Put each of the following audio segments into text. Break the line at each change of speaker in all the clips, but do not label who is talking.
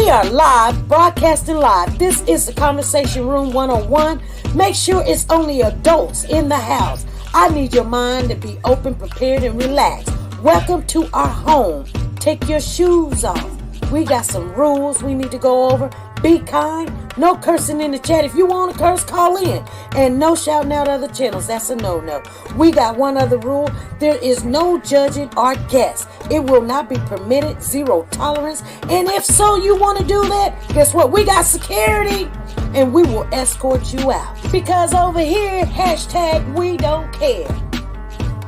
We are live, broadcasting live. This is the Conversation Room 101. Make sure it's only adults in the house. I need your mind to be open, prepared, and relaxed. Welcome to our home. Take your shoes off. We got some rules we need to go over. Be kind. No cursing in the chat. If you want to curse, call in. And no shouting out other channels. That's a no-no. We got one other rule. There is no judging our guests. It will not be permitted. Zero tolerance. And if so, you want to do that, guess what? We got security. And we will escort you out. Because over here, hashtag we don't care.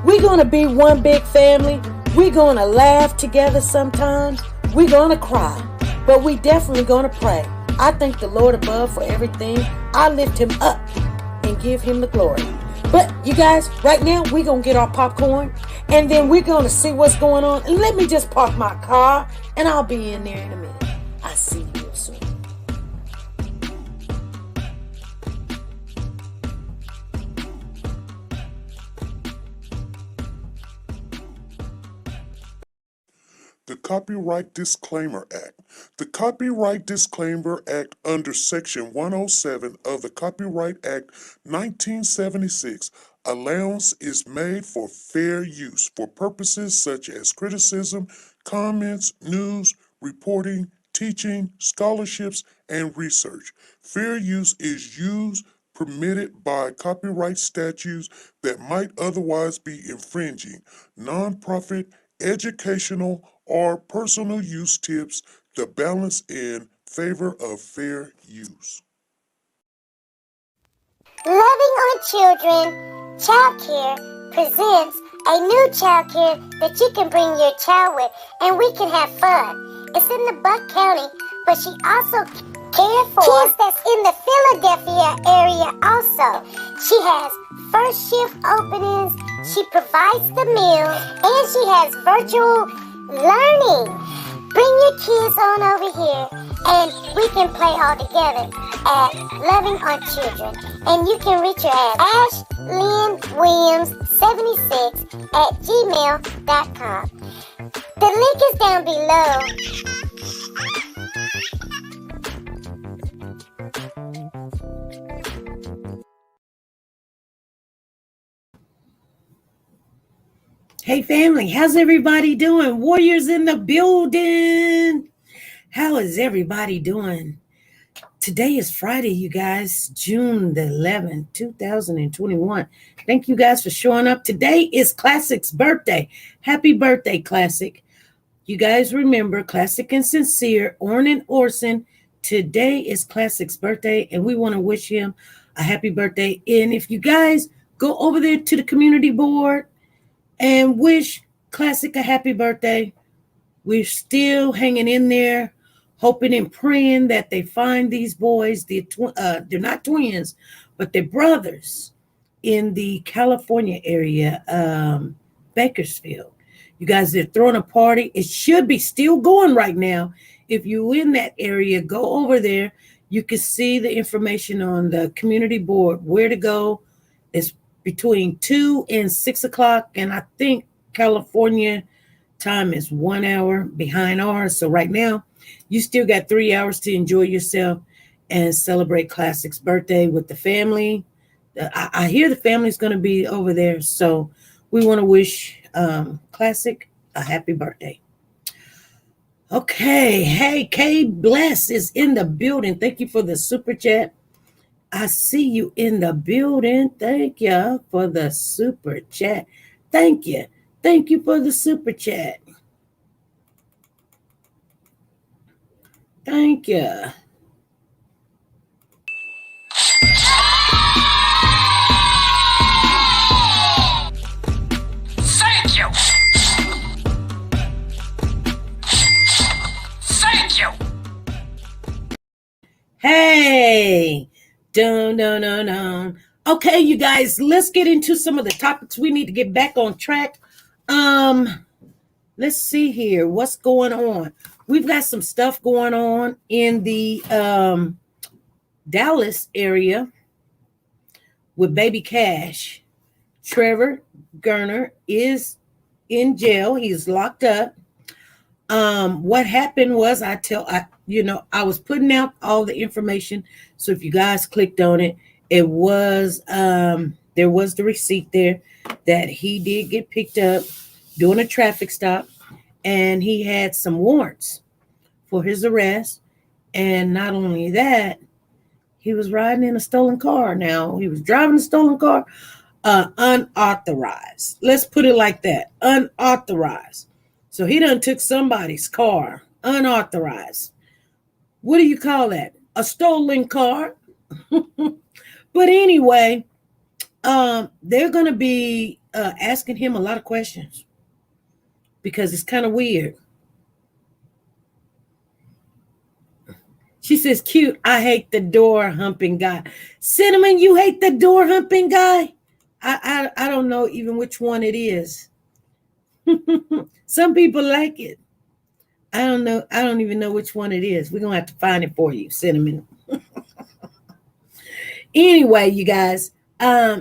We're going to be one big family. We're going to laugh together sometimes. We're going to cry. But we definitely going to pray. I thank the Lord above for everything. I lift him up and give him the glory. But you guys, right now, we're going to get our popcorn. And then we're going to see what's going on. And let me just park my car. And I'll be in there in a minute. I'll see you real soon.
The Copyright Disclaimer Act. The Copyright Disclaimer Act under Section 107 of the Copyright Act 1976, allowance is made for fair use for purposes such as criticism, comments, news, reporting, teaching, scholarships, and research. Fair use is used permitted by copyright statutes that might otherwise be infringing. Nonprofit, educational, or personal use tips the balance in favor of fair use.
Loving on Children Child Care presents a new child care that you can bring your child with and we can have fun. It's in the Buck County, but she also cares for kids that's in the Philadelphia area also. She has first shift openings, she provides the meals, and she has virtual learning. Bring your kids on over here and we can play all together at Loving on Children. And you can reach her at ashlynwilliams76@gmail.com. The link is down below.
Hey family, how's everybody doing? Warriors in the building. How is everybody doing? Today is Friday, you guys, June the 11th, 2021. Thank you guys for showing up. Today is Classic's birthday. Happy birthday, Classic. You guys remember Classic and Sincere, Orrin and Orson. Today is Classic's birthday, and we want to wish him a happy birthday. And if you guys go over there to the community board and wish Classic a happy birthday. We're still hanging in there, hoping and praying that they find these boys. They're not twins, but they're brothers in the California area, Bakersfield. You guys, they're throwing a party. It should be still going right now. If you're in that area, go over there. You can see the information on the community board, where to go. It's between 2 and 6 o'clock, and I think California time is 1 hour behind ours. So right now, you still got 3 hours to enjoy yourself and celebrate Classic's birthday with the family. I hear the family's going to be over there, so we want to wish Classic a happy birthday. Okay, hey, K Bless is in the building. Thank you for the super chat. I see you in the building. Thank you for the super chat. Thank you. Thank you for the super chat. Thank you.
Thank you. Thank you.
Hey. Dun, dun, dun, dun. Okay, you guys, let's get into some of the topics. We need to get back on track. Let's see here. What's going on? We've got some stuff going on in the Dallas area with Baby Cash. Trevor Gernon is in jail. He's locked up. What happened was, I was putting out all the information. So if you guys clicked on it, it was there was the receipt there that he did get picked up doing a traffic stop, and he had some warrants for his arrest. And not only that, he was riding in a stolen car. Now, he was driving a stolen car unauthorized. Let's put it like that, unauthorized. So he done took somebody's car unauthorized. What do you call that? A stolen car. But anyway, they're going to be asking him a lot of questions because it's kind of weird. She says, cute, I hate the door humping guy. Cinnamon, you hate the door humping guy? I don't know even which one it is. Some people like it. I don't know. I don't even know which one it is. We're going to have to find it for you, Cinnamon. Anyway, you guys,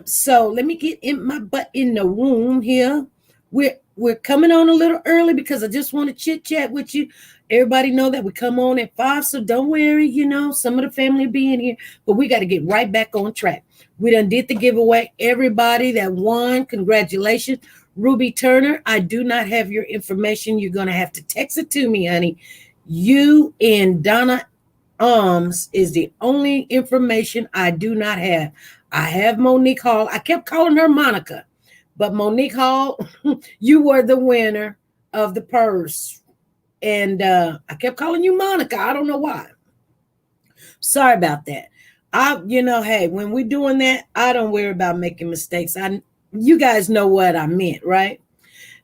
so let me get in my butt in the room here. We're coming on a little early because I just want to chit chat with you. Everybody know that we come on at 5, so don't worry, some of the family will be in here, but we got to get right back on track. We done did the giveaway. Everybody that won, congratulations. Ruby Turner, I do not have your information. You're going to have to text it to me, honey. You and Donna is the only information I do not have. I have Monique Hall. I kept calling her Monica, but Monique Hall, you were the winner of the purse. And I kept calling you Monica. I don't know why. Sorry about that. Hey, when we're doing that, I don't worry about making mistakes. You guys know what I meant, right?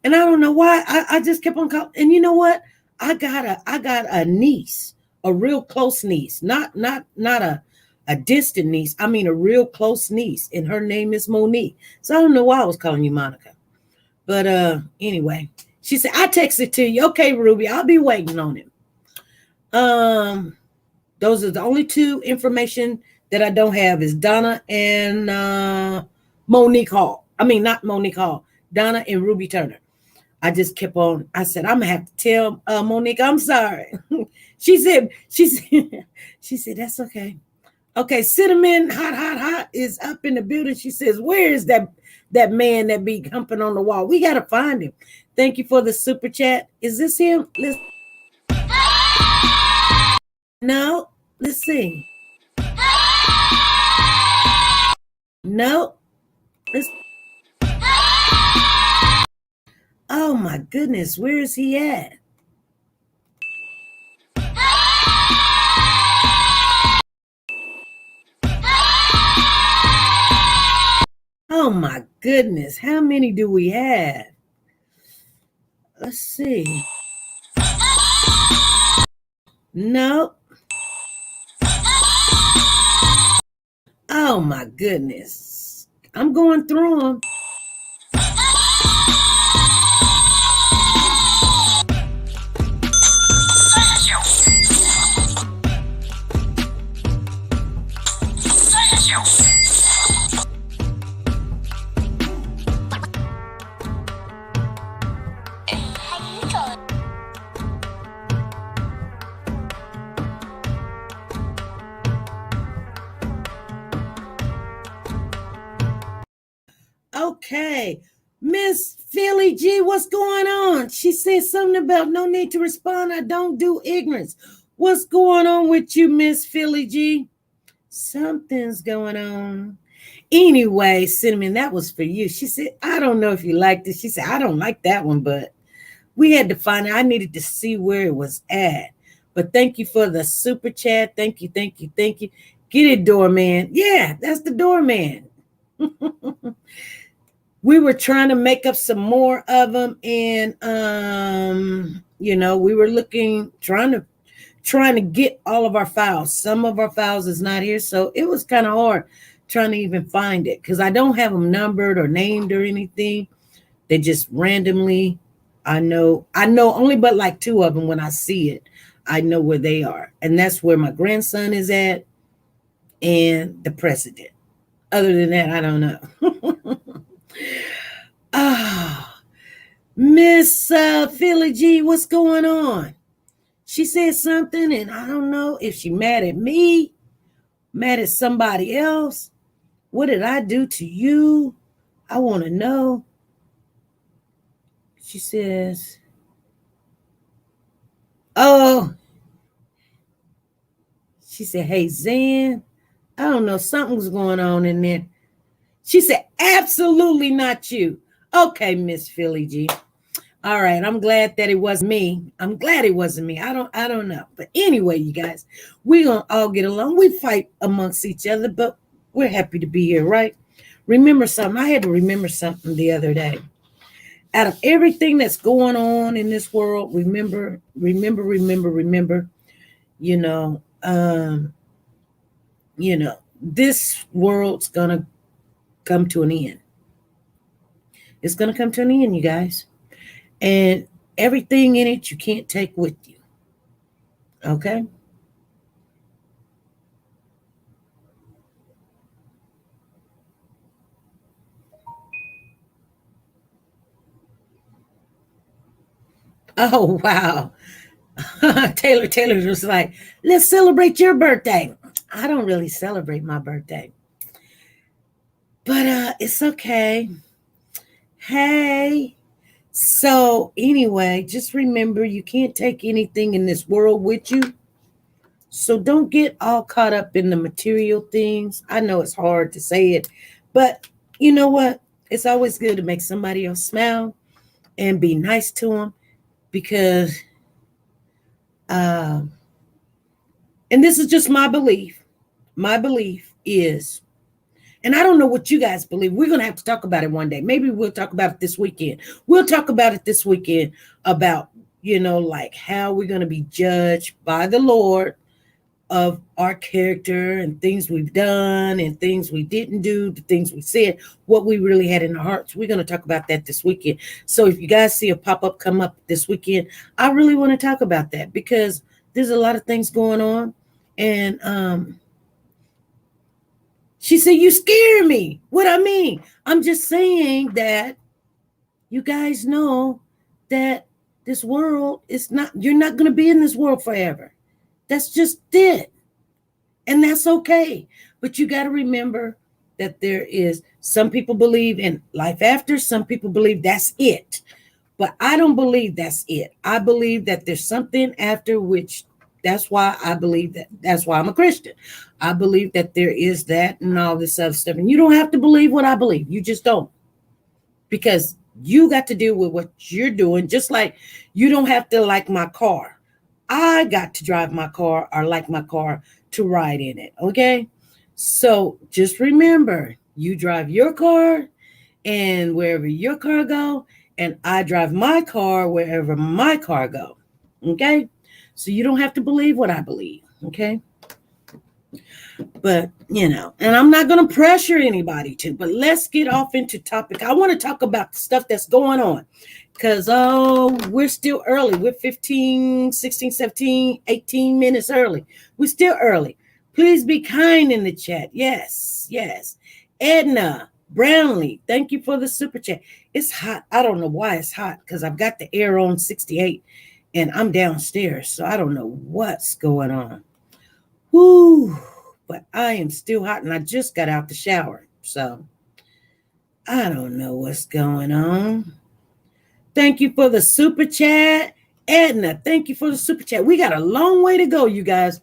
And I don't know why. I just kept on calling. And you know what? I got a niece, a real close niece, not a distant niece. I mean, a real close niece, and her name is Monique. So I don't know why I was calling you Monica. But anyway, she said, I texted to you. Okay, Ruby, I'll be waiting on it. Those are the only two information that I don't have is Donna and Monique Hall. I mean, not Monique Hall, Donna and Ruby Turner. I just kept on. I said, I'm gonna have to tell Monique, I'm sorry. She said, that's okay. Okay, Cinnamon hot is up in the building. She says, where is that man that be humping on the wall? We gotta find him. Thank you for the super chat. Is this him? No, let's see. No, oh my goodness, where is he at? Oh my goodness, how many do we have? Let's see. No. Oh my goodness. I'm going through them. Okay, Miss Philly G, what's going on? She said something about no need to respond. I don't do ignorance. What's going on with you, Miss Philly G? Something's going on. Anyway, Cinnamon, that was for you. She said, I don't know if you liked it. She said, I don't like that one, but we had to find it. I needed to see where it was at. But thank you for the super chat. Thank you. Get it, doorman. Yeah, that's the doorman. We were trying to make up some more of them, and we were trying to get all of our files. Some of our files is not here, so it was kind of hard trying to even find it because I don't have them numbered or named or anything. They just randomly, I know only but like 2 of them. When I see it, I know where they are, and that's where my grandson is at and the president. Other than that, I don't know. Miss Philly G, what's going on? she said something, and I don't know if she mad at me, mad at somebody else. What did I do to you? I want to know. She says, oh, she said, hey, Zen, I don't know, something's going on in there. She said, absolutely not you. Okay, Miss Philly G. All right, I'm glad that it wasn't me. I'm glad it wasn't me. I don't know. But anyway, you guys, we're going to all get along. We fight amongst each other, but we're happy to be here, right? Remember something. I had to remember something the other day. Out of everything that's going on in this world, remember, this world's going to come to an end. It's going to come to an end, you guys. And everything in it you can't take with you. Okay? Oh, wow. Taylor was like, let's celebrate your birthday. I don't really celebrate my birthday. But it's okay. Hey. So anyway, just remember, you can't take anything in this world with you. So don't get all caught up in the material things. I know it's hard to say it, but you know what? It's always good to make somebody else smile and be nice to them, because and this is just my belief. My belief is, and I don't know what you guys believe. We're going to have to talk about it one day. Maybe we'll talk about it this weekend. We'll talk about it this weekend about, like how we're going to be judged by the Lord of our character and things we've done and things we didn't do, the things we said, what we really had in our hearts. We're going to talk about that this weekend. So if you guys see a pop-up come up this weekend, I really want to talk about that, because there's a lot of things going on. And she said, you scare me. What I mean? I'm just saying that you guys know that this world is not, you're not going to be in this world forever. That's just it. And that's okay. But you got to remember that there is, some people believe in life after, some people believe that's it. But I don't believe that's it. I believe that there's something after, which that's why I believe that. That's why I'm a Christian. I believe that there is that and all this other stuff. And you don't have to believe what I believe. You just don't. Because you got to deal with what you're doing. Just like you don't have to like my car. I got to drive my car or like my car to ride in it. Okay. So just remember, you drive your car and wherever your car go, and I drive my car wherever my car go. Okay. So you don't have to believe what I believe. Okay. But, and I'm not going to pressure anybody to, but let's get off into topic. I want to talk about the stuff that's going on, because, we're still early. We're 15, 16, 17, 18 minutes early. We're still early. Please be kind in the chat. Yes, yes. Edna Brownlee, thank you for the super chat. It's hot. I don't know why it's hot, because I've got the air on 68 and I'm downstairs. So I don't know what's going on. Whoo. But I am still hot, and I just got out the shower. So I don't know what's going on. Thank you for the super chat. Edna, thank you for the super chat. We got a long way to go, you guys.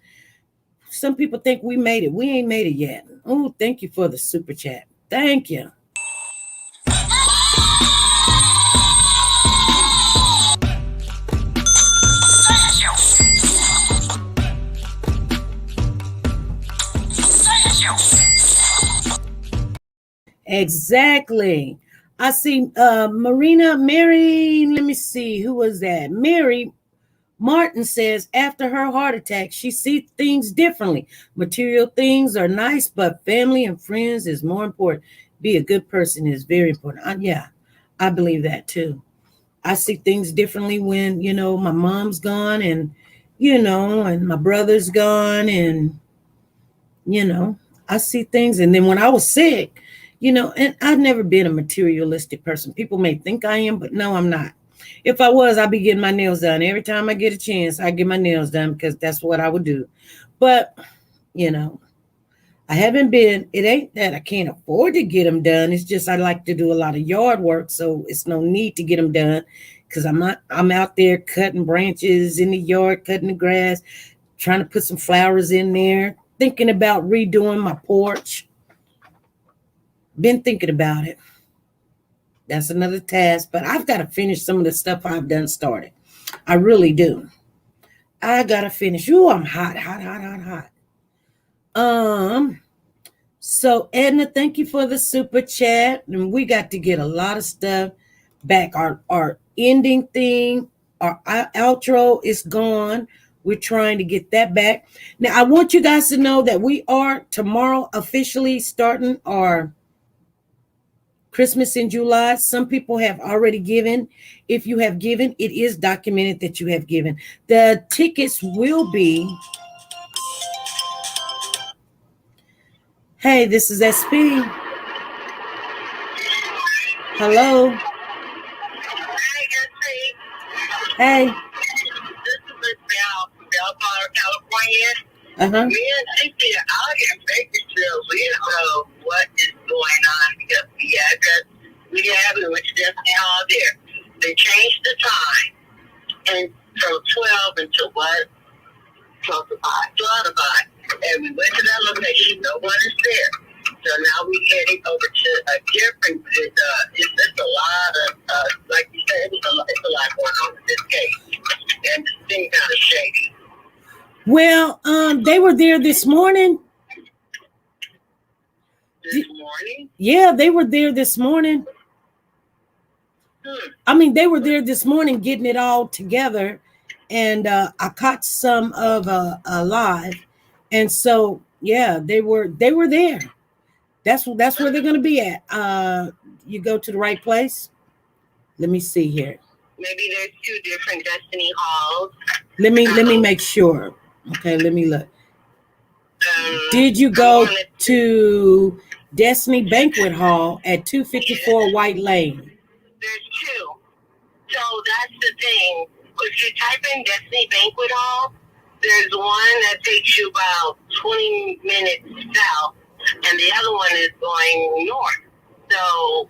Some people think we made it. We ain't made it yet. Oh, thank you for the super chat. Thank you. Exactly. I see Mary, let me see, who was that? Mary Martin says after her heart attack, she sees things differently. Material things are nice, but family and friends is more important. Be a good person is very important. Yeah, I believe that too. I see things differently when, my mom's gone and, and my brother's gone and, I see things. And then when I was sick, and I've never been a materialistic person. People may think I am, but no, I'm not. If I was, I'd be getting my nails done. Every time I get a chance, I get my nails done because that's what I would do. But, you know, I haven't been, it ain't that I can't afford to get them done. It's just I like to do a lot of yard work, so it's no need to get them done because I'm out there cutting branches in the yard, cutting the grass, trying to put some flowers in there, thinking about redoing my porch. Been thinking about it. That's another task, but I've got to finish some of the stuff I've done started. I really do. I got to finish. Ooh, I'm hot. So Edna, thank you for the super chat. And we got to get a lot of stuff back. Our ending thing, our outro is gone. We're trying to get that back. Now, I want you guys to know that we are tomorrow officially starting our Christmas in July. Some people have already given. If you have given, it is documented that you have given. The tickets will be. Hey, this is SP. Hello. Hey.
This is Miss Bell from Bellflower, California.
Uh-huh.
Me and Cynthia out here in Bakersfield, we don't know what is going on because the address we have in which Destiny Hall there, they changed the time and from 12 until what? 12 to 5. And we went to that location, no one is there. So now we're heading over to a different, it's just a lot of, like you said, it's a lot going on in this case. And this thing kind of shady.
Well, they were there this morning.
This morning?
Yeah, they were there this morning. I mean, they were there this morning getting it all together. And I caught some of live. And so, yeah, they were there. That's where they're going to be at. You go to the right place. Let me see here.
Maybe there's 2 different Destiny Halls.
Let me make sure. Okay, let me look. Did you go to Destiny Banquet Hall at 254 White Lane?
There's 2. So that's the thing. If you type in Destiny Banquet Hall, there's one that takes you about 20 minutes south, and the other one is going north. So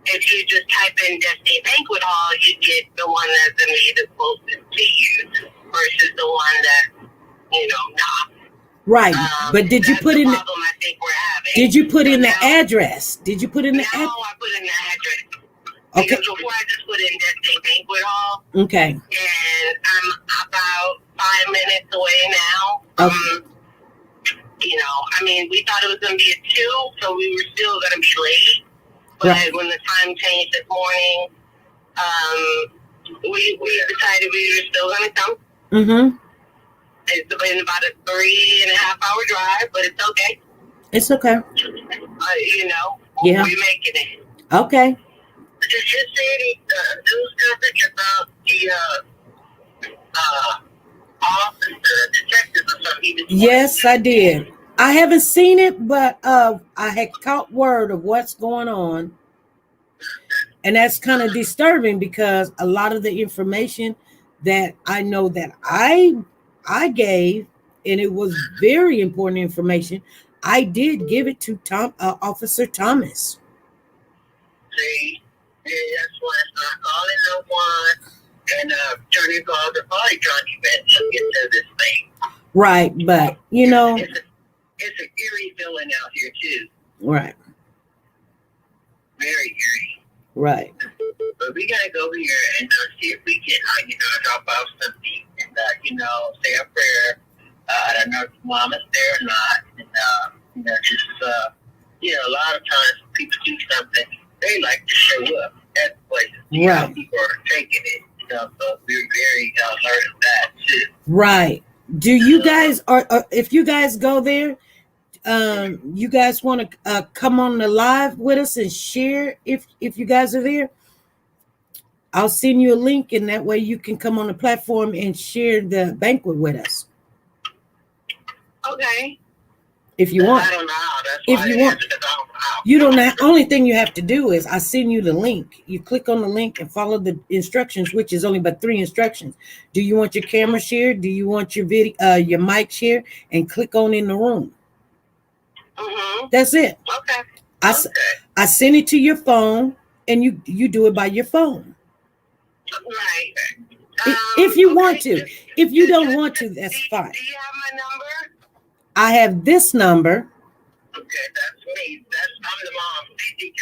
if you just type in Destiny Banquet Hall, you get the one that's going to be the closest to you versus the one that, not.
Right, but did you put in the
problem I think we're having.
Did you put in the address? Did you put in the address?
No, I put in the address.
Okay.
Because before I just put in Destiny Banquet Hall.
Okay.
And I'm about 5 minutes away now.
Okay.
We thought it was going to be at 2, so we were still going to be late. But
right.
When the time changed this morning, we decided we were still going to come.
Mm-hmm.
It's been about a 3.5-hour drive, but it's okay.
It's okay. Yeah.
We're making it.
Okay.
Did you see any news coverage about the officer, detective or something?
Yes, I did. I haven't seen it, but I had caught word of what's going on. And that's kind of disturbing because a lot of the information that I know that I gave, and it was very important information, I did give it to Officer Thomas.
See? Yeah, that's why it's not calling no one. And Johnny called the probably Johnny Ben to get to this thing.
Right, but
it's an eerie feeling out here too.
Right.
Very eerie.
Right.
But we gotta go here and see if we can, drop off something and say a prayer. I don't know if Mama's there or not. And a lot of times when people do something, they like to show up at places.
Right.
People are taking it. So we're very alert of that too.
Right. Do you guys if you guys go there, you guys want to come on the live with us and share if you guys are there? I'll send you a link, and that way you can come on the platform and share the banquet with us.
Okay.
If you want.
I don't know how. That's
if
why
you want.
Because I don't know how.
You don't have, only thing you have to do is I send you the link. You click on the link and follow the instructions, which is only about 3 instructions. Do you want your camera shared? Do you want your video, your mic shared? And click on in the room.
Mm-hmm.
That's it.
Okay.
I send it to your phone, and you do it by your phone.
Right.
If you want to. If you don't want to, that's fine.
Do you have my number?
I have this number.
Okay, that's me. I'm the mom. The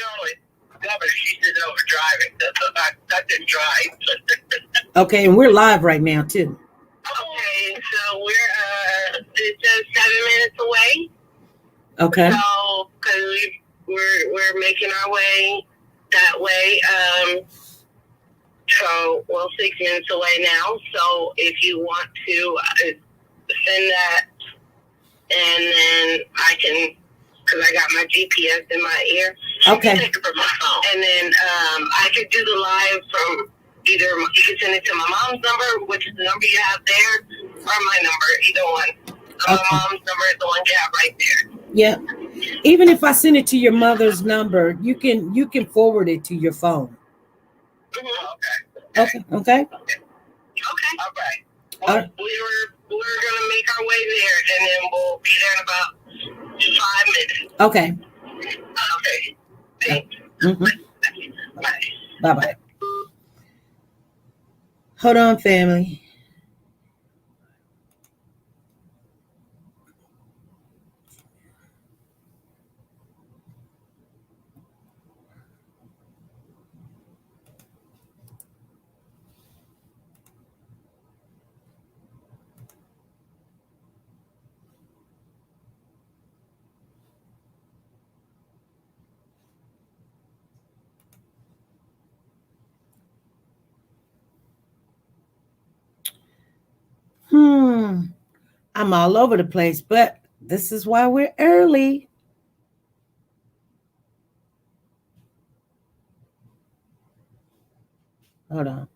governor, she's sitting over driving. I didn't drive.
Okay, and we're live right now too.
Okay, so we're just 7 minutes away.
Okay.
So, because we're making our way that way. So, well, 6 minutes away now. So, if you want to send that, and then I can, because I got my GPS in my ear.
Okay.
Take it from my phone. And then I could do the live from either, you can send it to my mom's number, which is the number you have there, or my number, either one. So
Okay.
my mom's number is the one you have right there.
Yeah. Even if I send it to your mother's number, you can forward it to your phone.
Mm-hmm.
Okay. Okay.
Okay. All right. Well, we're gonna make our way there, and then we'll be there in about 5 minutes.
Okay.
Okay. Thanks.
Mm-hmm.
Bye.
Bye-bye. Hold on, family. I'm all over the place, but this is why we're early. Hold on.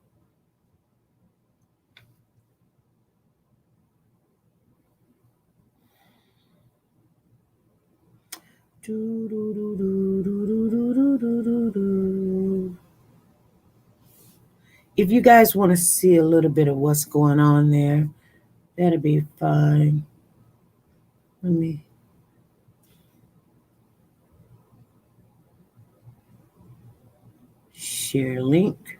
If you guys want to see a little bit of what's going on there, that'll be fine. Let me share link.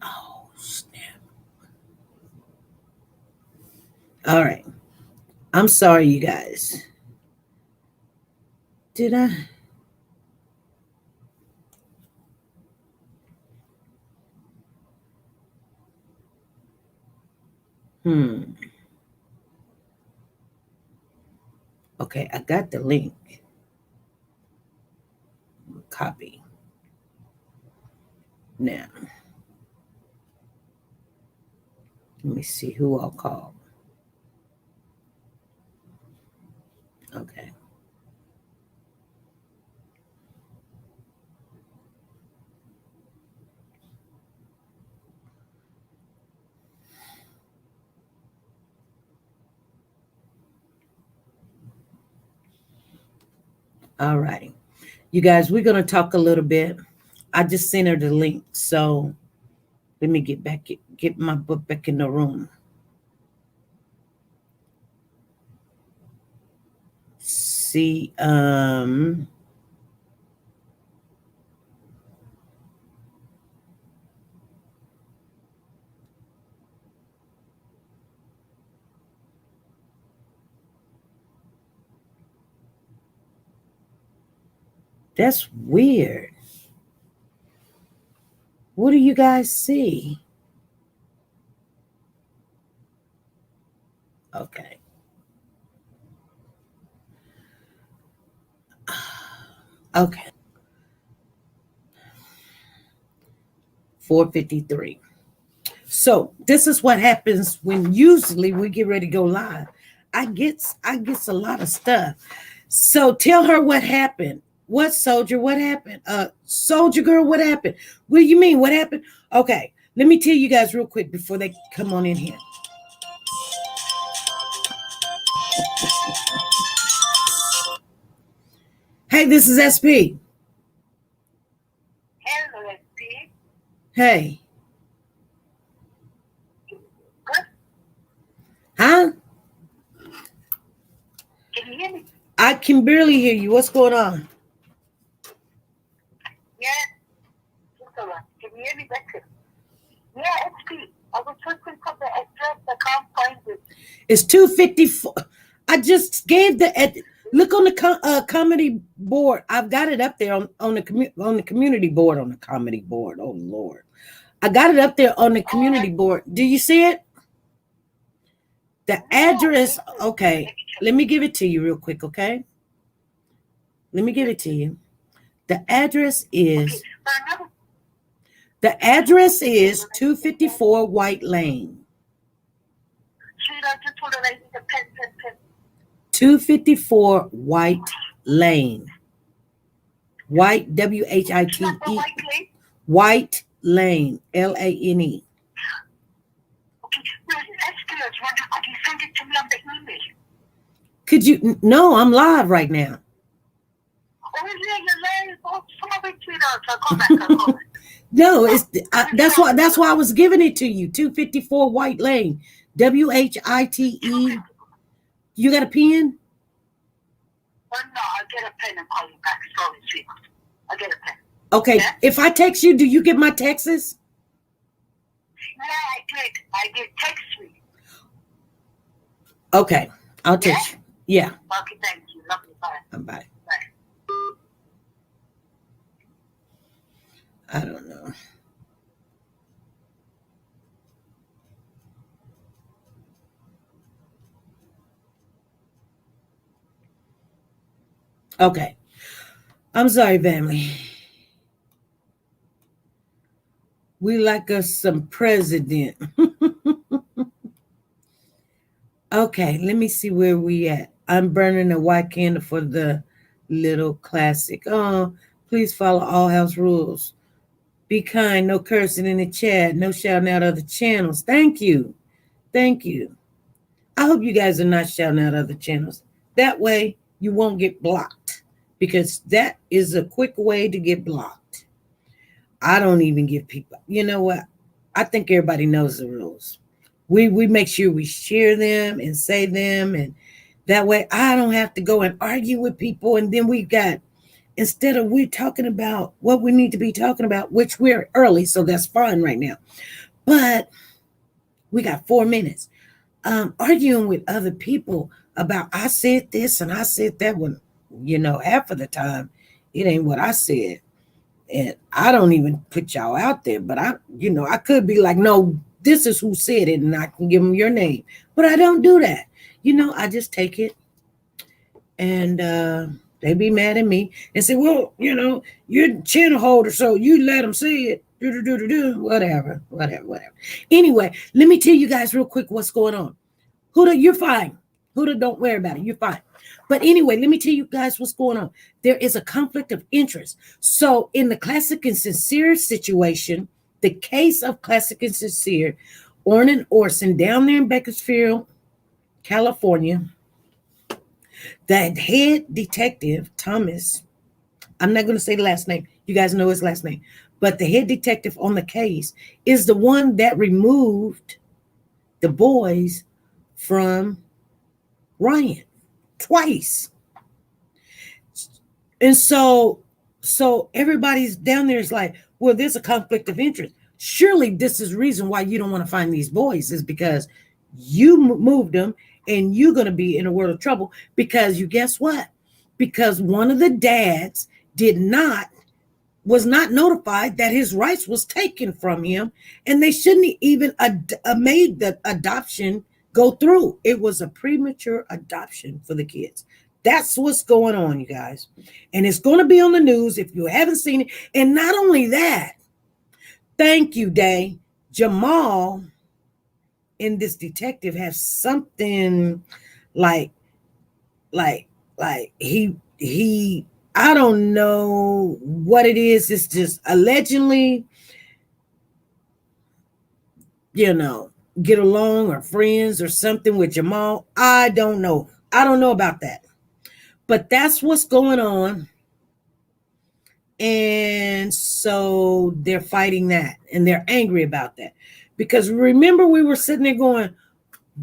Oh, snap. All right. I'm sorry, you guys. Did I? Okay, I got the link. Copy. Now, let me see who I'll call. Okay. All right. You guys, we're going to talk a little bit. I just sent her the link. So let me get my book back in the room. See, that's weird. What do you guys see? Okay. Okay. 4:53. So this is what happens when usually we get ready to go live. I get a lot of stuff. So tell her what happened. What, soldier? What happened? Soldier girl, what happened? What do you mean? What happened? Okay, Let me tell you guys real quick before they come on in here. Hey, this is SP.
Hello, SP.
Hey.
Good.
Huh?
Can you hear me?
I can barely hear you. What's going on?
Yeah. Can you hear me better? Yeah, SP. I was searching for the address. I can't find it.
It's 254. I just gave the look on the comedy board. I've got it up there on the community board on the comedy board. Oh Lord, I got it up there on the community board. Do you see it? The address. Okay, let me give it to you real quick. Okay, let me give it to you. The address is. The address is 254 White Lane. 254 White Lane. White, W-H-I-T-E. White Lane, L-A-N-E.
Okay, could you send it to me on the email?
Could you? No, I'm live right now.
Oh, yeah, you're live. Oh, sorry, sweetheart. I'll call back.
No, it's that's why I was giving it to you. 254 White Lane, W-H-I-T-E. You got a pen?
Oh, no, I'll get a pen and call you back. Sorry, sweetheart. I'll get a pen.
Okay, yeah? If I text you, do you get my texts?
Yeah, I did. Text me.
Okay, I'll text you. Yeah.
Okay, thank you. Love you. Bye.
Bye.
Bye.
I don't know. Okay. I'm sorry, family. We like us some president. Okay, let me see where we at. I'm burning a white candle for the little classic. Oh, please follow all house rules. Be kind, no cursing in the chat, no shouting out other channels. Thank you. Thank you. I hope you guys are not shouting out other channels. That way you won't get blocked, because that is a quick way to get blocked. I don't even give people, you know what? I think everybody knows the rules. We make sure we share them and say them, and that way I don't have to go and argue with people. And then instead of we're talking about what we need to be talking about, which we're early, so that's fine right now. But we got 4 minutes. Arguing with other people about I said this and I said that, when, half of the time it ain't what I said. And I don't even put y'all out there, but I could be like, no, this is who said it, and I can give them your name. But I don't do that. I just take it, and they be mad at me and say, well, you're the channel holder, so you let them say it. Whatever. Anyway, let me tell you guys real quick what's going on. Huda, you're fine. Huda, don't worry about it. You're fine. But anyway, let me tell you guys what's going on. There is a conflict of interest. So in the Classic and Sincere situation, the case of Classic and Sincere, Orrin Orson down there in Bakersfield, California, the head detective, Thomas, I'm not going to say the last name. You guys know his last name. But the head detective on the case is the one that removed the boys from Ryan twice. And so everybody's down there is like, well, there's a conflict of interest. Surely this is the reason why you don't want to find these boys, is because you moved them and you're going to be in a world of trouble, because you guess what? Because one of the dads was not notified that his rights was taken from him, and they shouldn't even made the adoption go through. It was a premature adoption for the kids. That's what's going on, you guys. And it's going to be on the news if you haven't seen it. And not only that, thank you, Day. Jamal and this detective have something like he I don't know what it is. It's just allegedly get along or friends or something with Jamal. I don't know. I don't know about that. But that's what's going on. And so they're fighting that, and they're angry about that. Because remember, we were sitting there going,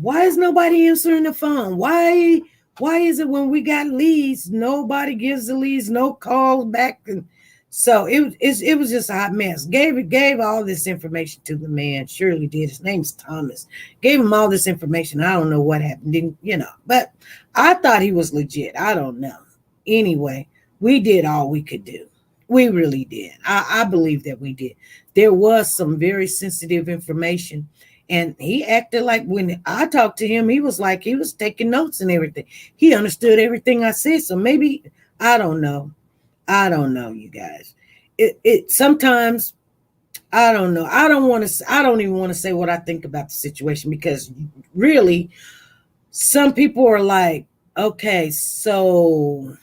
why is nobody answering the phone? Why is it when we got leads, nobody gives the leads, no calls back? And so it was just a hot mess. Gave all this information to the man. Surely did. His name's Thomas. Gave him all this information. I don't know what happened. Didn't, but I thought he was legit. I don't know. Anyway, we did all we could do. We really did. I believe that we did. There was some very sensitive information. And he acted like when I talked to him, he was like he was taking notes and everything. He understood everything I said. So maybe, I don't know. I don't know, you guys. It sometimes, I don't know. I don't even want to say what I think about the situation, because really, some people are like, okay, so,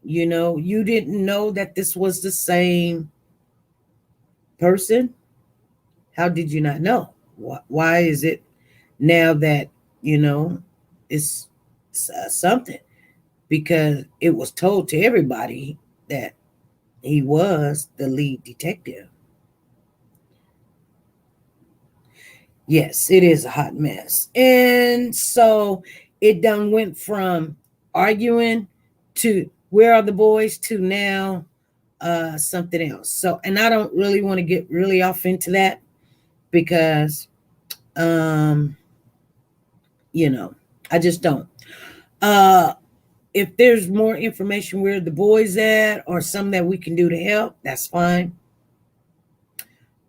you didn't know that this was the same person? How did you not know? Why is it now that, it's something? Because it was told to everybody that he was the lead detective. Yes, it is a hot mess. And so it done went from arguing to where are the boys to now something else. So, and I don't really want to get really off into that, because I just don't. If there's more information where the boys at, or something that we can do to help, that's fine.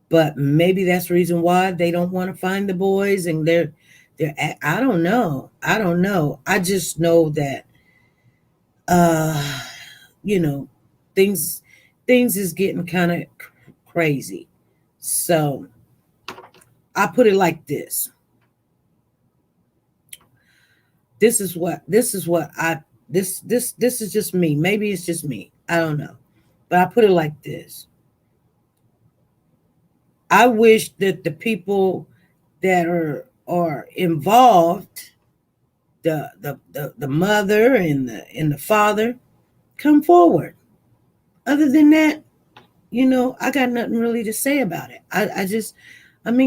But maybe that's the reason why they don't want to find the boys, and they're I don't know. I just know that things is getting kind of crazy. So I put it like this. This is just me. Maybe it's just me. I don't know. But I put it like this. I wish that the people that are involved, the mother and the father, come forward. Other than that, I got nothing really to say about it.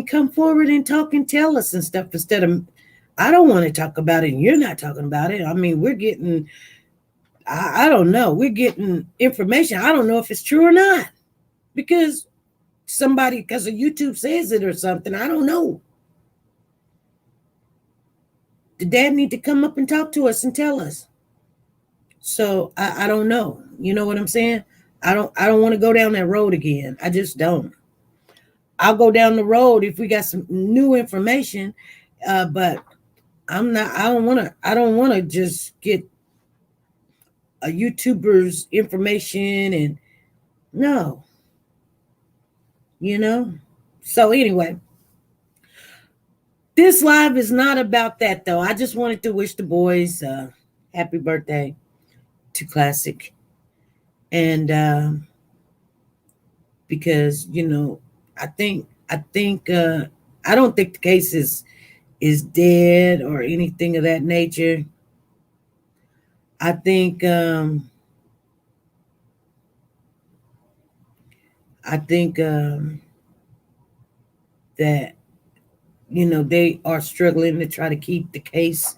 Come forward and talk and tell us and stuff, instead of, I don't want to talk about it and you're not talking about it. We're getting, I don't know, we're getting information. I don't know if it's true or not, because of YouTube says it or something. I don't know. The dad need to come up and talk to us and tell us. So I don't know. You know what I'm saying? I don't want to go down that road again. I just don't. I'll go down the road if we got some new information, but I don't want to just get a YouTuber's information and no. So anyway, this live is not about that, though. I just wanted to wish the boys happy birthday to Classic. And because, I don't think the case is dead or anything of that nature. I think that they are struggling to try to keep the case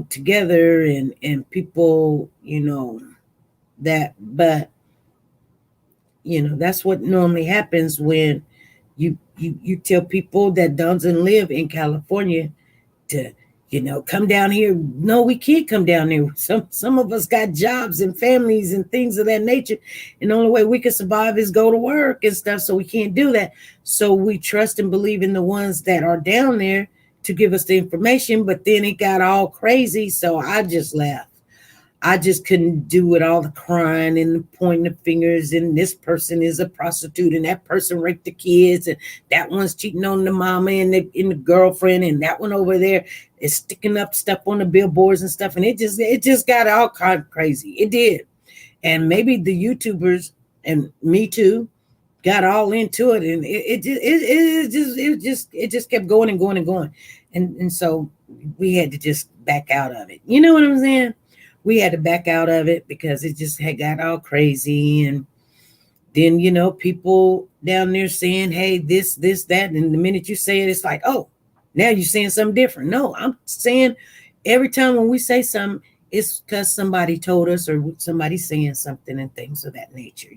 together, and people that, but that's what normally happens when you tell people that doesn't live in California to come down here. No, we can't come down there. Some of us got jobs and families and things of that nature, and the only way we can survive is go to work and stuff, so we can't do that. So we trust and believe in the ones that are down there to give us the information, but then it got all crazy, so I just left. I just couldn't do it, all the crying and pointing the fingers, and this person is a prostitute, and that person raped the kids, and that one's cheating on the mama and the girlfriend, and that one over there is sticking up stuff on the billboards and stuff, and it just got all kind of crazy. It did. And maybe the YouTubers, and me too, got all into it, and it just kept going and going and going, and so we had to just back out of it. You know what I'm saying? We had to back out of it because it just had got all crazy, and then people down there saying, "Hey, this, that," and the minute you say it, it's like, "Oh, now you're saying something different." No, I'm saying every time when we say something, it's because somebody told us or somebody's saying something and things of that nature.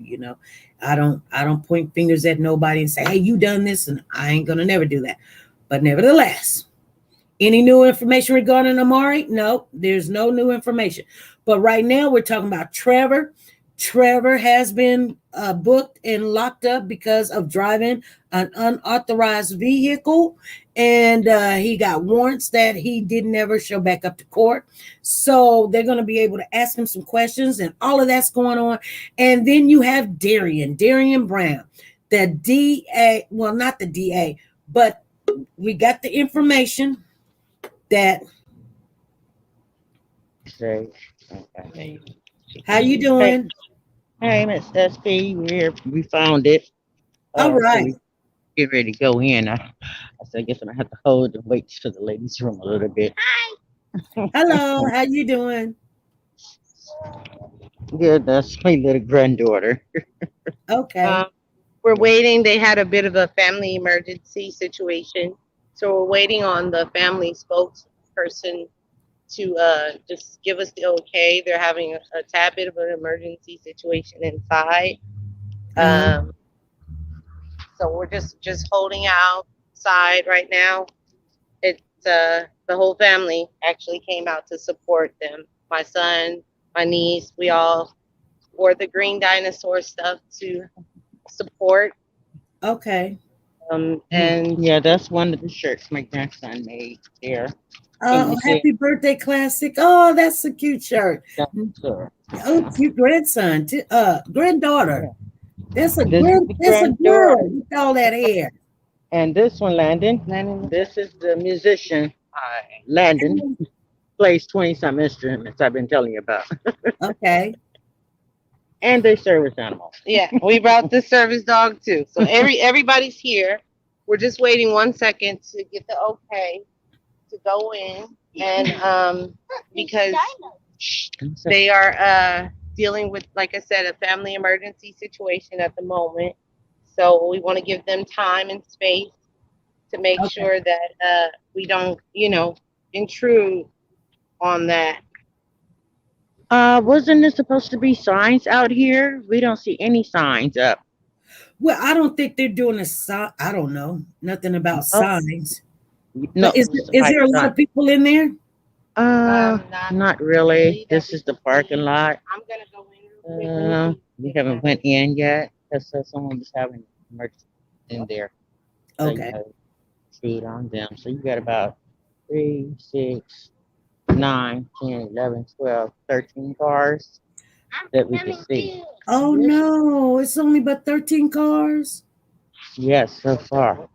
I don't point fingers at nobody and say, "Hey, you done this," and I ain't gonna never do that. But nevertheless, any new information regarding Amari? No, there's no new information. But right now we're talking about Trevor. Trevor has been booked and locked up because of driving an unauthorized vehicle, and he got warrants that he didn't ever show back up to court. So they're going to be able to ask him some questions, and all of that's going on. And then you have Darrynn Brown, the DA. Well, not the DA, but we got the information that.
Okay.
How you doing?
Hey, Miss SP, we found it.
All right.
So we get ready to go in. I said, I guess I'm gonna have to hold and wait for the ladies' room a little bit.
Hello, how you doing?
Good, that's my little granddaughter.
Okay.
We're waiting. They had a bit of a family emergency situation, so we're waiting on the family spokesperson to just give us the okay. They're having a tad bit of an emergency situation inside. So we're just holding outside right now. It's the whole family actually came out to support them. My son, my niece, we all wore the green dinosaur stuff to support.
Okay.
And
yeah, that's one of the shirts my grandson made there.
Oh, happy birthday, classic. Oh, that's a cute shirt.
Sure.
Oh, cute grandson, granddaughter. That's a girl with all that hair.
And this one, Landon, this is the musician, Landon, plays 20-some instruments I've been telling you about.
Okay.
And they service animals.
yeah, we brought the service dog too. So everybody's here. We're just waiting 1 second to get the okay to go in, and because they are dealing with, like I said, a family emergency situation at the moment. So we want to give them time and space to make sure that we don't, intrude on that.
Wasn't there supposed to be signs out here? We don't see any signs up.
Well, I don't think they're doing a sign. I don't know nothing about signs.
No,
Is there a lot of people in there?
Not really. This is the parking lot.
I'm gonna go in.
We haven't went in yet because someone was having an emergency in there. So
Okay.
Food on them. So you got about 3, 6, 9, 10, 11, 12, 13 cars that we can see.
Oh no, it's only but 13 cars.
Yes, so far.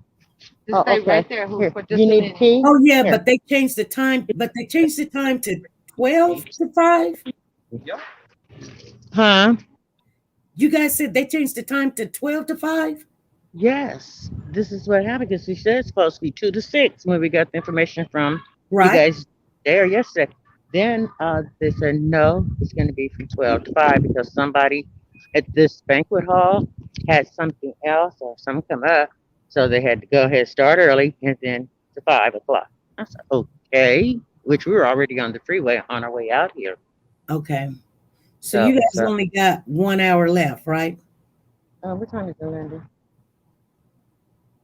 Just stay right there.
Here, you need a key?
Oh yeah,
Here.
but they changed the time. But they changed the time to 12 to 5.
Huh?
You guys said they changed the time to 12 to 5.
Yes. This is what happened because we said it's supposed to be 2 to 6 when we got the information from you
Right.
guys there yesterday. Then they said no, it's going to be from 12 to 5 because somebody at this banquet hall had something else or something come up. So they had to go ahead and start early and then to 5 o'clock. I said, okay, which we were already on the freeway on our way out here.
Okay. So you guys only got 1 hour left, right?
What time is it, Linda?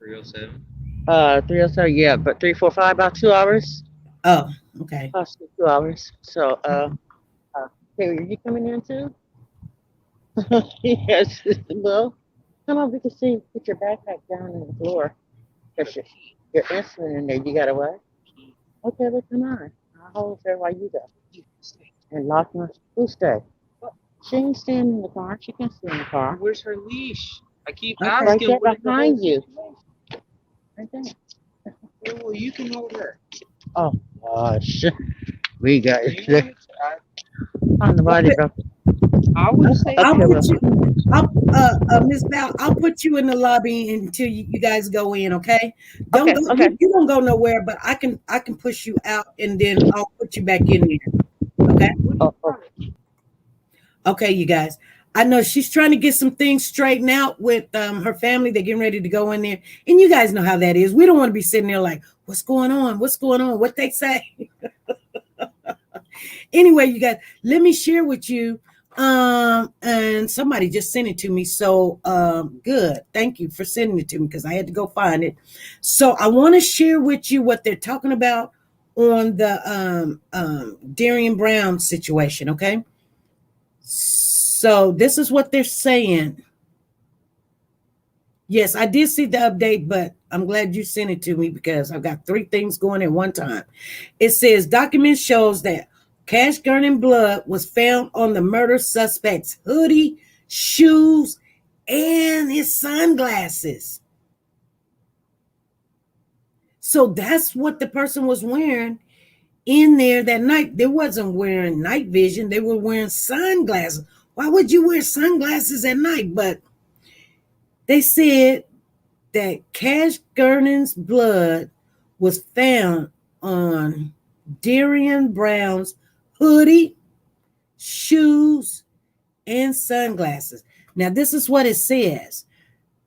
3:07.
3:07, yeah, but 3, 4, 5, about 2 hours.
Oh, okay.
Possibly 2 hours. So, hey, are you coming in too? Yes, well, come on, we can see, put your backpack down on the floor. Because your insulin in there, you got to what? Okay, well, come on. I'll hold there while you go. And lock my, who stay? She ain't staying in the car. She can stay in the car.
Where's her leash? I keep
Right
asking.
there
where's the
behind
whole-
you. Right there.
Oh, well, you can hold her.
Oh, gosh. We got
You want me to-
on the body.
I would say
I'll
Okay,
put
well,
you, Miss Val, I'll put you in the lobby until you guys go in, okay? Don't
okay,
go,
okay.
you don't go nowhere, but I can push you out and then I'll put you back in there, okay?
Oh,
Okay, you guys. I know she's trying to get some things straightened out with her family. They're getting ready to go in there. And you guys know how that is. We don't want to be sitting there like, what's going on? What's going on? What they say? Anyway, you guys, let me share with you. And somebody just sent it to me. So good. Thank you for sending it to me because I had to go find it. So I want to share with you what they're talking about on the Darrynn Brown situation, okay? So this is what they're saying. Yes, I did see the update, but I'm glad you sent it to me because I've got 3 things going at one time. It says document shows that Cash Gernon blood was found on the murder suspect's hoodie, shoes, and his sunglasses. So that's what the person was wearing in there that night. They wasn't wearing night vision. They were wearing sunglasses. Why would you wear sunglasses at night? But they said that Cash Gernon's blood was found on Darrynn Brown's hoodie, shoes, and sunglasses. Now, this is what it says.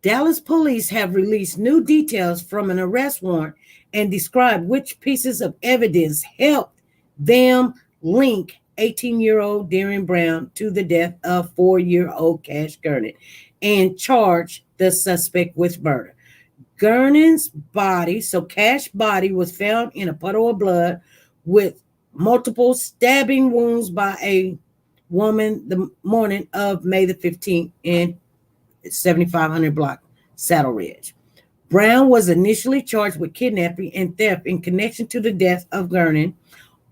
Dallas police have released new details from an arrest warrant and described which pieces of evidence helped them link 18-year-old Darrynn Brown to the death of 4-year-old Cash Gernon and charge the suspect with murder. Gernon's body, so Cash's body, was found in a puddle of blood with multiple stabbing wounds by a woman the morning of May the 15th in 7500 block, Saddle Ridge. Brown was initially charged with kidnapping and theft in connection to the death of Gernon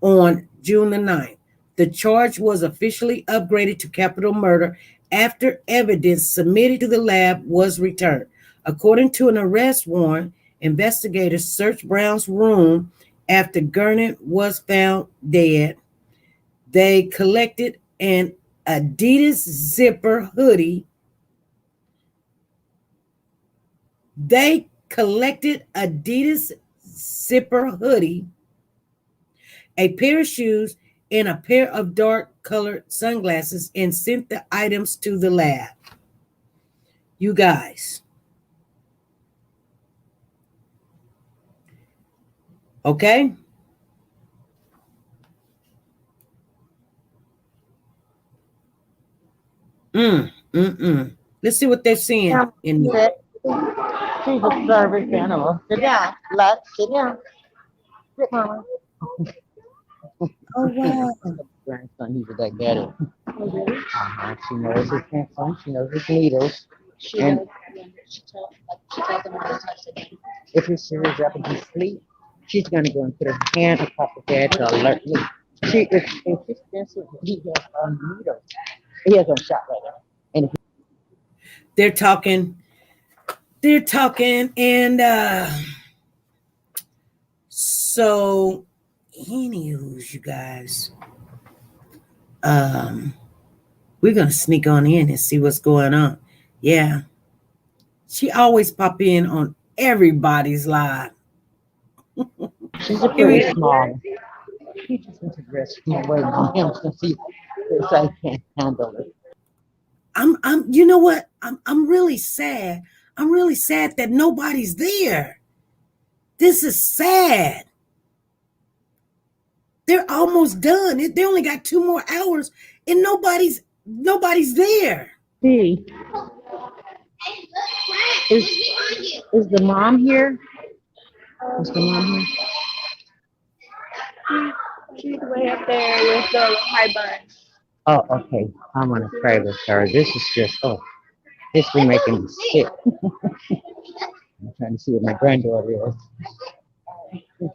on June the 9th. The charge was officially upgraded to capital murder after evidence submitted to the lab was returned. According to an arrest warrant, investigators searched Brown's room after Gernon was found dead. They collected an Adidas zipper hoodie. They collected Adidas zipper hoodie, a pair of shoes, and a pair of dark colored sunglasses and sent the items to the lab. You guys. Okay? Let's see what they're saying in there.
she's a service animal. Sit down. Let's sit down. Sit, Mama.
Oh, wow.
Grandson, he's a that got it. She knows his grandson. She knows his needles. And if he serves up and he sleep, she's gonna go and put her hand across the bed to alert me. If she spends it, he has needles. He has a shot right now. And
They're talking, and so anywho, you guys, we're gonna sneak on in and see what's going on. Yeah, she always pop in on everybody's live.
she's a pretty small. She just wants to dress away from him to see if I can't handle it.
You know what? I'm really sad. I'm really sad that nobody's there. This is sad. They're almost done. They only got 2 more hours, and nobody's there.
See, is the mom here? Is the mom here?
She's way up there with the high buns.
Oh, okay. I'm gonna pray with her. This is just this been making me sick. I'm trying to see what my granddaughter is. Oh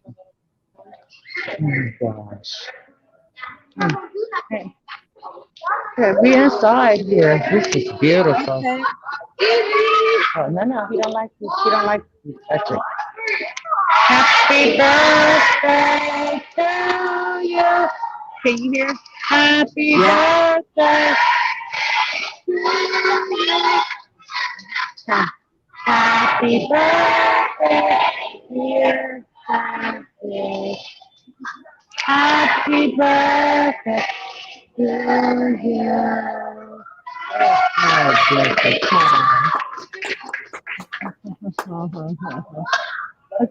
my gosh. Okay. Okay, we inside here. This is beautiful.
Okay.
Oh no, he don't like this. She don't like to touch it. Happy birthday to you. Can you hear? Happy birthday Happy birthday, dear Patrick. Happy birthday to you. Oh, bless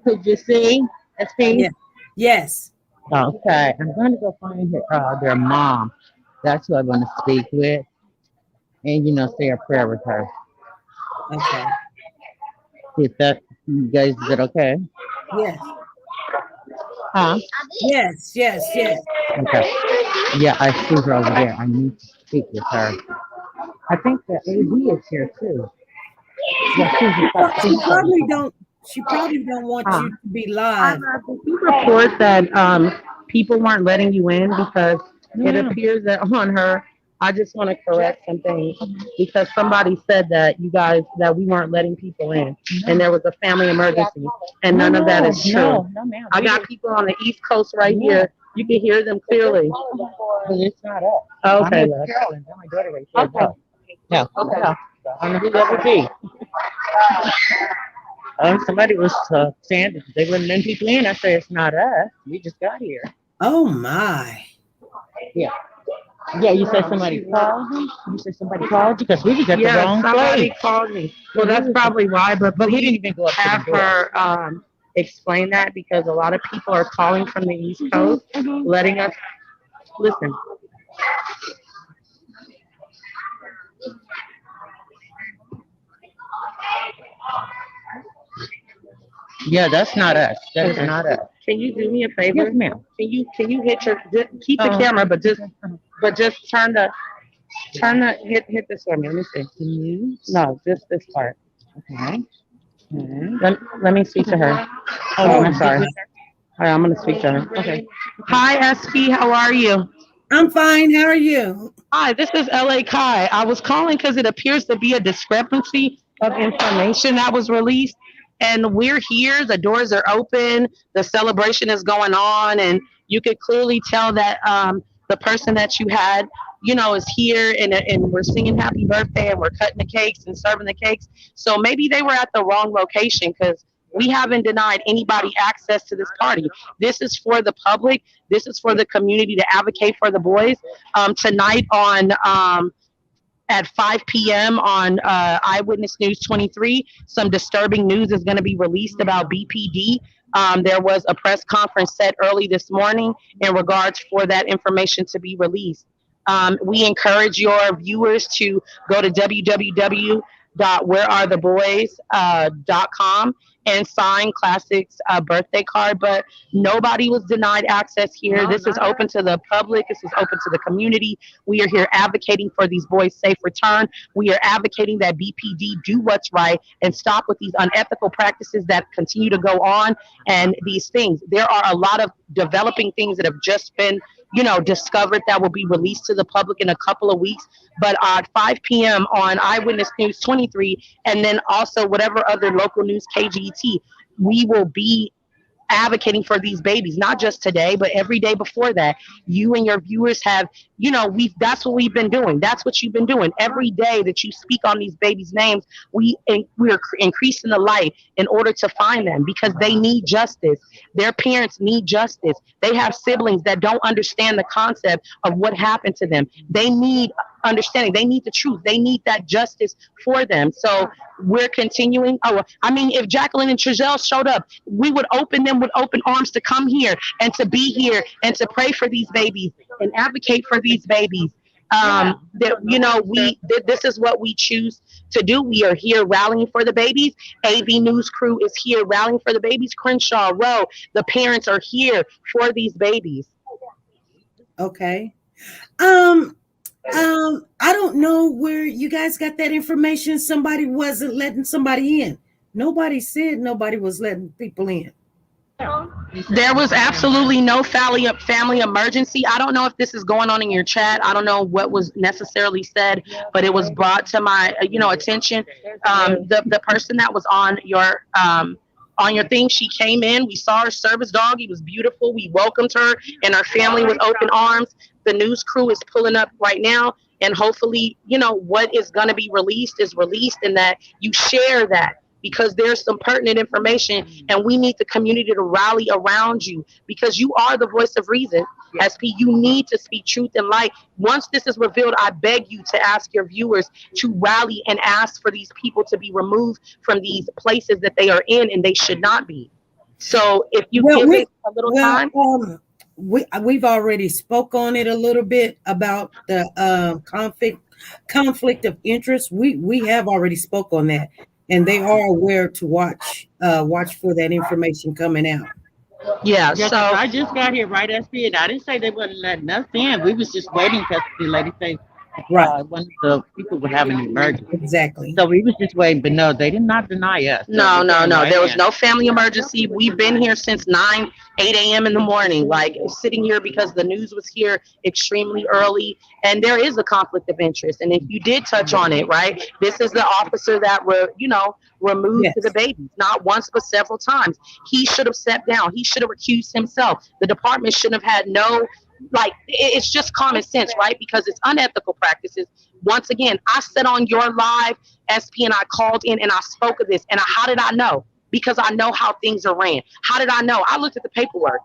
Could you sing? Let's sing.
Yeah. Yes.
Okay, I'm going to go find their mom. That's who I want to speak with. And, say a prayer with her.
Okay.
If that, you guys, is it okay?
Yes.
Huh?
Yes.
Okay. Yeah, I see her over there. I need to speak with her. I think the AD is here too. Yeah,
She probably don't want you to be
Did
live.
you report that people weren't letting you in because it appears that on her? I just want to correct something because somebody said that that we weren't letting people in and there was a family emergency and none of that is true.
No, ma'am.
I got people on the East Coast right here. You can hear them clearly.
But it's not us.
Okay.
I'm with Carolyn. That's my daughter right there. Okay. No. Okay. I don't know who that would be. Somebody was saying that they wouldn't let people in. I said, it's not us. We just got here.
Oh my.
Yeah. Yeah, you said somebody called you? You said somebody called you? Because we was at the wrong
somebody
place.
called me. Well, that's probably why, but
we didn't even go up to
have
the door.
her explain that because a lot of people are calling from the East Coast, letting us listen.
Yeah, that's not us. That's not us.
Can you do me a favor?
Yes, ma'am.
Can you hit keep the camera, but just turn the hit this for me. Let me see. No, just this part.
Okay.
Let me speak to her. Oh, I'm sorry. All right, I'm gonna speak to her. Okay. Hi, SP. How are you?
I'm fine. How are you?
Hi, this is LA Kai. I was calling because it appears to be a discrepancy of information that was released. And we're here, the doors are open, the celebration is going on, and you could clearly tell that the person that you had, is here, and we're singing happy birthday, and we're cutting the cakes and serving the cakes. So maybe they were at the wrong location because we haven't denied anybody access to this party. This is for the public. This is for the community to advocate for the boys. Tonight on at 5 p.m. on Eyewitness News 23, some disturbing news is going to be released about BPD. There was a press conference set early this morning in regards for that information to be released. We encourage your viewers to go to www.wherearetheboys.com and sign Classic's birthday card, but nobody was denied access here. This is open to the public. This is open to the community. We are here advocating for these boys' safe return. We are advocating that BPD do what's right and stop with these unethical practices that continue to go on and these things. There are a lot of developing things that have just been discovered that will be released to the public in a couple of weeks. But at 5 p.m. on Eyewitness News 23, and then also whatever other local news, KGT, we will be advocating for these babies, not just today, but every day before that. You and your viewers have, that's what we've been doing. That's what you've been doing. Every day that you speak on these babies' names, we're increasing the light in order to find them because they need justice. Their parents need justice. They have siblings that don't understand the concept of what happened to them. They need understanding. They need the truth. They need that justice for them. So we're continuing. If Jacqueline and Trezell showed up, we would open them with open arms to come here and to be here and to pray for these babies and advocate for these babies. This is what we choose to do. We are here rallying for the babies. AV News crew is here rallying for the babies. Crenshaw, Rowe, the parents are here for these babies.
Okay. I don't know where you guys got that information. Somebody wasn't letting somebody in. Nobody said nobody was letting people in.
There was absolutely no family emergency. I don't know if this is going on in your chat. I don't know what was necessarily said, but it was brought to my attention. The person that was on your thing, she came in. We saw her service dog. He was beautiful. We welcomed her and her family with open arms. The news crew is pulling up right now.
And hopefully, what is going to be released is released, and that you share that, because there's some pertinent information, and we need the community to rally around you, because you are the voice of reason. SP, you need to speak truth and light. Once this is revealed, I beg you to ask your viewers to rally and ask for these people to be removed from these places that they are in, and they should not be. So if you give it a little time.
We've already spoke on it a little bit about the conflict of interest. We have already spoke on that, and they are aware to watch for that information coming out.
Yeah, so I just got here, right, SP, and I didn't say they wasn't letting us in. We was just waiting because the lady said one of the people were having an emergency.
Exactly.
So we was just waiting, but no, they did not deny us.
No. There was no family emergency. We've been here since 8 a.m. in the morning, like sitting here because the news was here extremely early, and there is a conflict of interest. And if you did touch on it, right, this is the officer that removed the babies, not once but several times. He should have stepped down. He should have recused himself. The department shouldn't have had it's just common sense, right? Because it's unethical practices. Once again, I said on your live, SP, and I called in and I spoke of this. And how did I know? Because I know how things are ran. How did I know? I looked at the paperwork.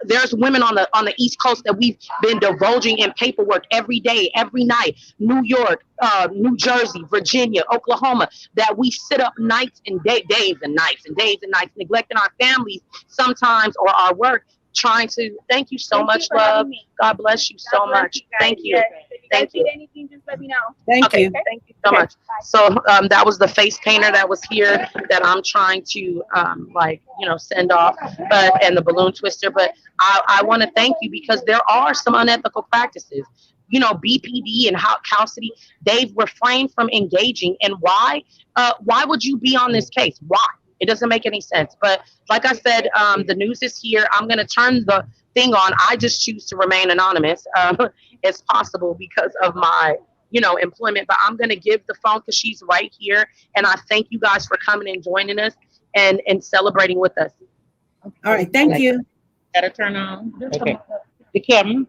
There's women on the East Coast that we've been divulging in paperwork every day, every night. New York, New Jersey, Virginia, Oklahoma, that we sit up nights and days and nights, neglecting our families sometimes, or our work, trying to. Thank you so much, love. God bless you so much. Thank you. Thank you.
Anything, just let me know.
Thank you.
Thank you so much. So that was the face painter that was here that I'm trying to send off, and the balloon twister. But I want to thank you, because there are some unethical practices. BPD and Cal City, they've refrained from engaging. And why? Why would you be on this case? Why? It doesn't make any sense. But like I said, the news is here. I'm going to turn the thing on. I just choose to remain anonymous as possible because of my, employment. But I'm going to give the phone, because she's right here. And I thank you guys for coming and joining us and celebrating with us.
All right. Thank you.
Gotta turn on. Okay. The camera.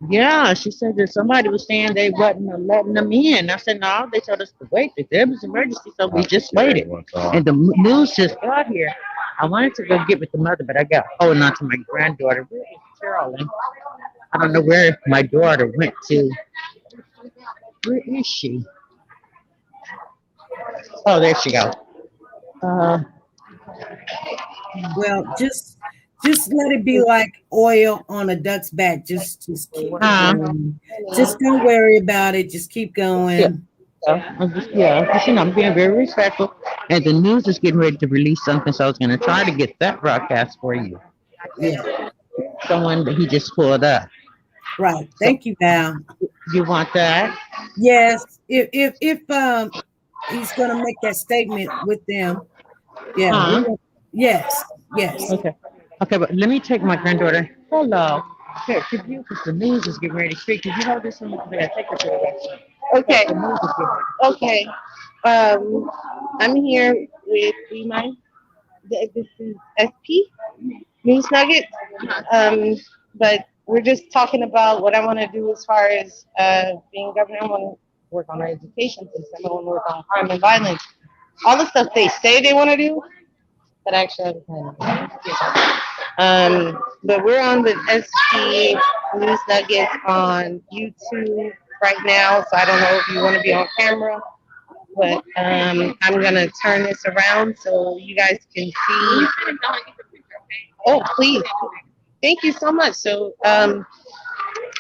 Yeah, she said that somebody was saying they wasn't letting them in. I said, no, they told us to wait. There was an emergency, so we just waited. And the news just got here. I wanted to go get with the mother, but I got holding on to my granddaughter. Where is Carolyn? I don't know where my daughter went to. Where is she? Oh, there she goes.
Well, just let it be like oil on a duck's back. Just keep going. Just don't worry about it. Just keep going.
I'm being very respectful. And the news is getting ready to release something, so I was going to try to get that broadcast for you.
Yeah.
Someone that he just pulled up.
Right. Thank you, Val.
You want that?
Yes. If he's going to make that statement with them. Yeah. Yes.
Okay, but let me take my granddaughter. Hello. Here, could you, because the news is getting ready to speak. Could you hold this one? Take her to the restaurant.
Okay. Okay. I'm here with this is SP News Nugget. But we're just talking about what I want to do as far as being governor. I want to work on our education system. I want to work on crime and violence. All the stuff they say they want to do, but actually but we're on with SP News Nuggets on YouTube right now, so I don't know if you want to be on camera, but I'm gonna turn this around so you guys can see. Oh, please. Thank you so much. So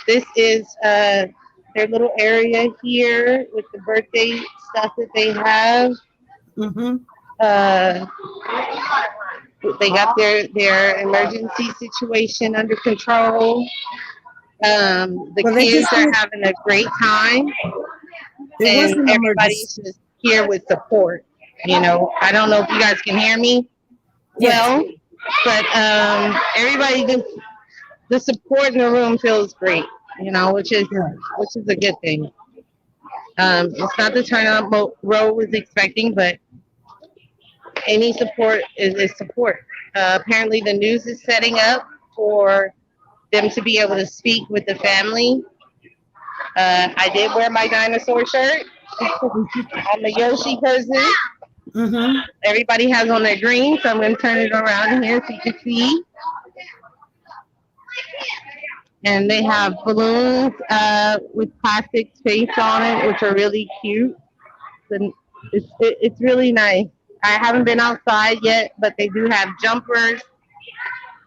this is their little area here with the birthday stuff that they have. They got their emergency situation under control. The kids are having a great time, and everybody's just here with support. I don't know if you guys can hear me well, but everybody, the support in the room feels great. Which is a good thing. It's not the turnout Roe was expecting, but any support is support. Apparently the news is setting up for them to be able to speak with the family I did wear my dinosaur shirt. I'm a Yoshi person.
Mm-hmm.
Everybody has on their green, so I'm going to turn it around here so you can see. And they have balloons with plastic face on it, which are really cute. And it's really nice. I haven't been outside yet, but they do have jumpers.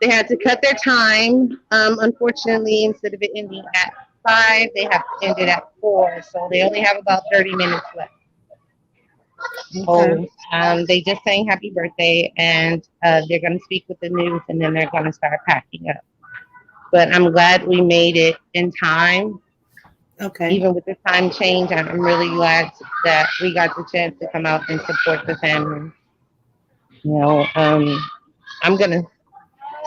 They had to cut their time. Unfortunately, instead of it ending at 5, they have to end it at 4. So they only have about 30 minutes left.
Okay.
So they just sang happy birthday, and they're going to speak with the news, and then they're going to start packing up. But I'm glad we made it in time.
Okay.
Even with the time change, I'm really glad that we got the chance to come out and support the family. You know, I'm going to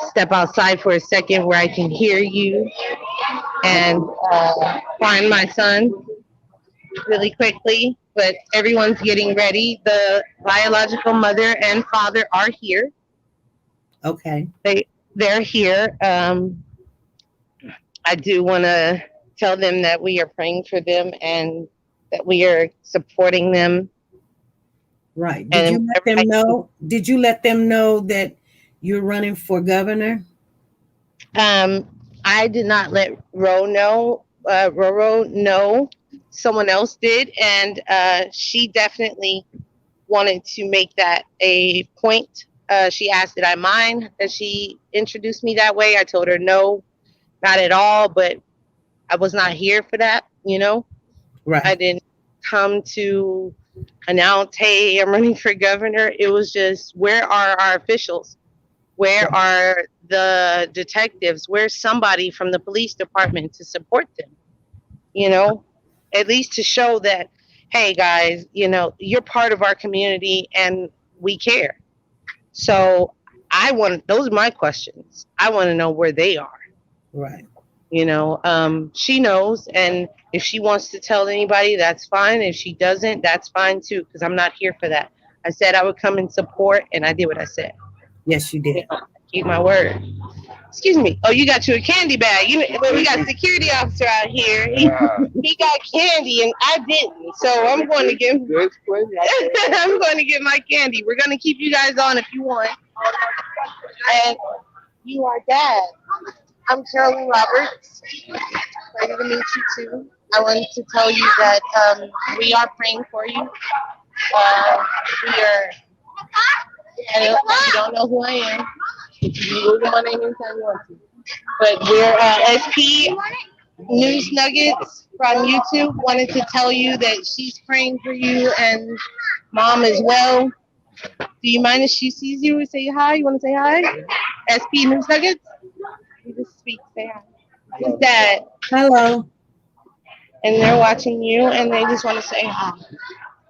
step outside for a second where I can hear you and find my son really quickly. But everyone's getting ready. The biological mother and father are here.
Okay.
They're here. I do want to tell them that we are praying for them and that we are supporting them.
Right. Did you let them know? Did you let them know that you're running for governor?
I did not let Roro know. Someone else did, and she definitely wanted to make that a point. She asked, did I mind that she introduced me that way? I told her no, not at all, but I was not here for that, you know?
Right.
I didn't come to announce, hey, I'm running for governor. It was just, where are our officials? Where are the detectives? Where's somebody from the police department to support them? You know, at least to show that, hey, guys, you know, you're part of our community and we care. So those are my questions. I want to know where they are.
Right.
You know, she knows, and if she wants to tell anybody, that's fine. If she doesn't, that's fine too, because I'm not here for that. I said I would come and support, and I did what I said.
Yes, you did.
You know, keep my word. Excuse me. Oh, you got you a candy bag. We got a security officer out here. He got candy, and I didn't. So I'm going to give. I'm going to get my candy. We're going to keep you guys on if you want. And you are Dad. I'm Carolyn Roberts. Pleasure to meet you too. I wanted to tell you that we are praying for you. You don't know who I am. You can Google my name anytime you want to. But we're SP News Nuggets from YouTube. Wanted to tell you that she's praying for you and Mom as well. Do you mind if she sees you and say hi? You want to say hi? SP News Nuggets? You just speak, say hi. It's Dad.
Hello.
And they're watching you, and they just want to say hi.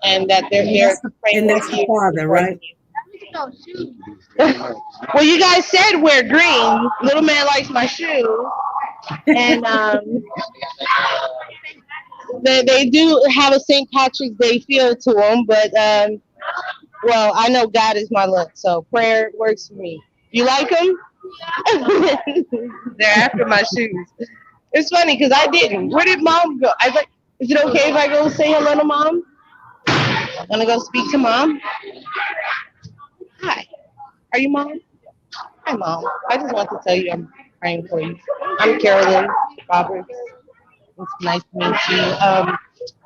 And that they're here praying
and that's
with
the
you.
father, right?
Well, you guys said wear green. Little man likes my shoes. And they do have a St. Patrick's Day feel to them, but well, I know God is my luck, so prayer works for me. You like them? They're after my shoes. It's funny because I didn't. Where did Mom go? I was like, is it okay if I go say hello to Mom? I'm gonna go speak to Mom. Hi. Are you Mom? Hi, Mom. I just want to tell you I'm praying for you. I'm Carolyn Roberts. It's nice to meet you.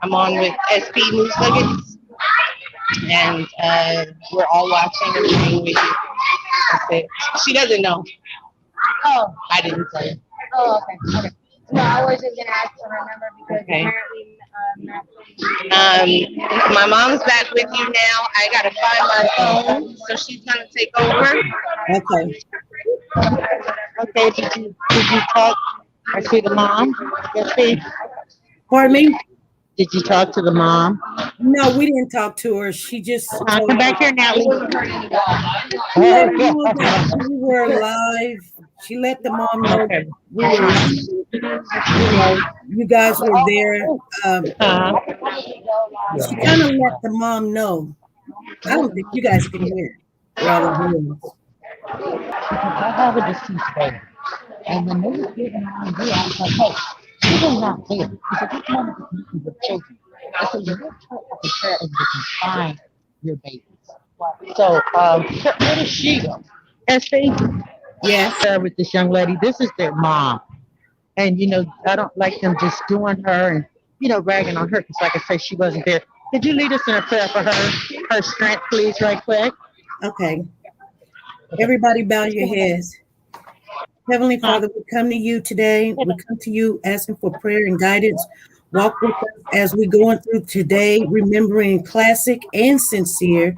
I'm on with SP News Nuggets, and we're all watching and praying with you. That's it. She doesn't know. Oh, I didn't tell her.
Oh, okay. No, I was just gonna ask for her number because apparently
my mom's back with you now. I gotta find my phone, so she's gonna take over.
Okay.
Okay. Did you talk to the mom? Yes, please.
Pardon me?
Did you talk to the mom?
No, we didn't talk to her. She just
Come back here now.
she let me know that we were live. She let the mom know that we were live. You guys were there. She kind of let the mom know. I don't think you guys can hear it. Rather than
I have a deceased baby. And when they was getting on me, I was like, hey,
still not there. He said, this moment is meeting with children. I said, you lift her up in prayer and you can find your babies. So, where does she go? Estee,
Yes.
with this young lady, this is their mom. And, I don't like them just doing her and, ragging on her because, like I say, she wasn't there. Could you lead us in a prayer for her strength, please, right quick?
Okay. Everybody bow your heads. Heavenly Father, we come to you today. We come to you asking for prayer and guidance. Walk with us as we're going through today, remembering classic and sincere,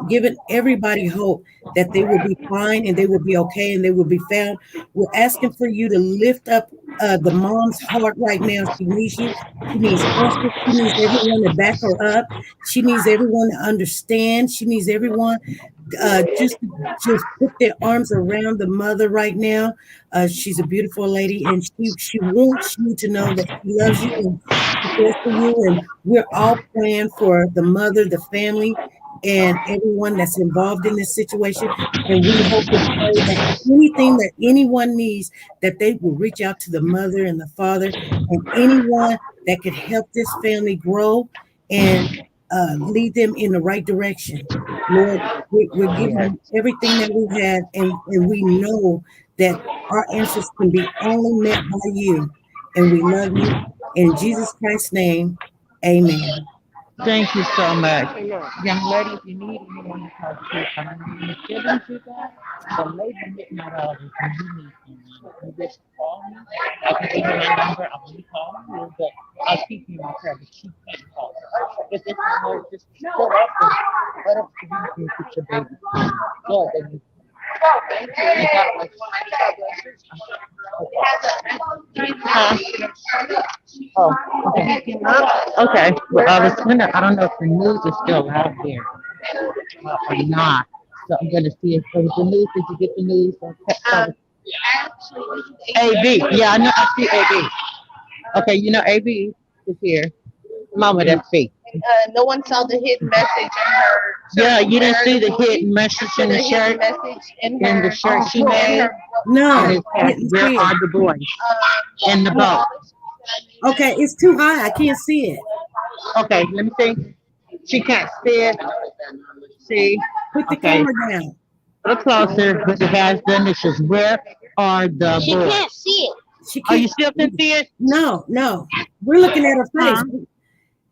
giving everybody hope that they will be fine and they will be okay and they will be found. We're asking for you to lift up the mom's heart right now. She needs you. She needs us. She needs everyone to back her up. She needs everyone to understand. She needs everyone just put their arms around the mother right now. She's a beautiful lady, and she wants you to know that she loves you and she cares for you. And we're all praying for the mother, the family, and everyone that's involved in this situation. And we hope and pray that anything that anyone needs, that they will reach out to the mother and the father and anyone that could help this family grow and lead them in the right direction. Lord, we're giving you everything that we have, and we know that our answers can be only met by you. And we love you. In Jesus Christ's name, amen.
Thank you so much. Young lady, if you need anyone to talk to, I'm going to give them to that. The lady midnight hours, when you need someone, you just call me. I can give you my number. I'm going to call you, but I'll keep you in my prayer, but she can't call. But this is just shut up and let us to you put your baby. Lord, that you. Oh, okay. Okay. Well, I don't know if the news is still out there or not. So I'm going to see if the news, did you get the news? AB. Yeah, I know. I see AB. Okay, AB is here. Mama, that's fake.
No one saw the hidden message in her.
Yeah, you didn't see the hidden message in the shirt. In the shirt she made.
No.
Where are the boys? In the boat.
Okay, it's too high. I can't see it.
Okay, let me see. She can't see it. See?
Put the camera down.
Look closer. What the guy's done is just where are the boys?
She can't see it.
Oh, you still can see it?
No. We're looking at her face.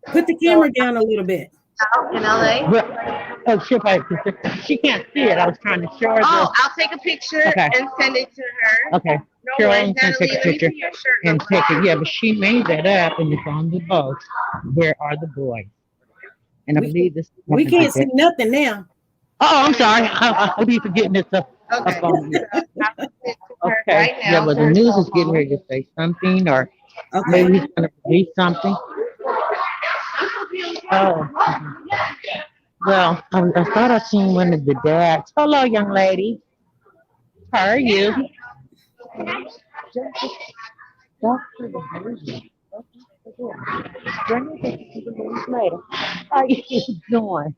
Put the camera down a little bit.
Out in LA?
She can't see it. I was trying to show her.
I'll take a picture and send it to her.
Okay.
No
Sure,
worries,
can take a picture and take it. Yeah, but she made that up and it's on the boat. Where are the boys? And I believe this.
We can't see nothing now.
Oh, I'm sorry. I'll be forgetting this up on here. Okay. Yeah, well, the news is getting ready to say something, or maybe he's going to release something. Oh. Well, I thought I seen one of the dads. Hello, young lady. How are you? How are you doing?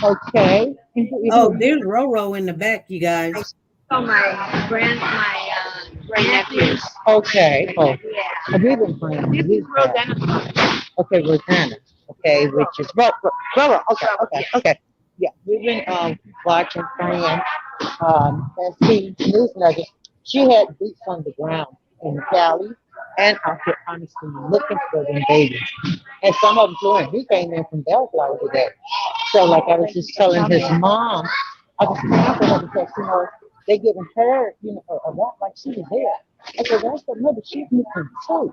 Okay.
Oh, there's Roro in the back, you guys.
Oh, my great nephews.
Okay. Oh,
Yeah.
we've been playing.
This is Rosanna.
Okay, Rosanna. Okay, which is Roro. Okay. Yeah, we've been watching, praying, and seeing news nuggets. She had boots on the ground in Cali and out here, honestly, looking for them babies. And some of them doing. He came in from Bellflower today. So, like I was just telling his mom, I was talking to her because, they giving her, a lot like she was there. I said, that's the mother, she's missing too.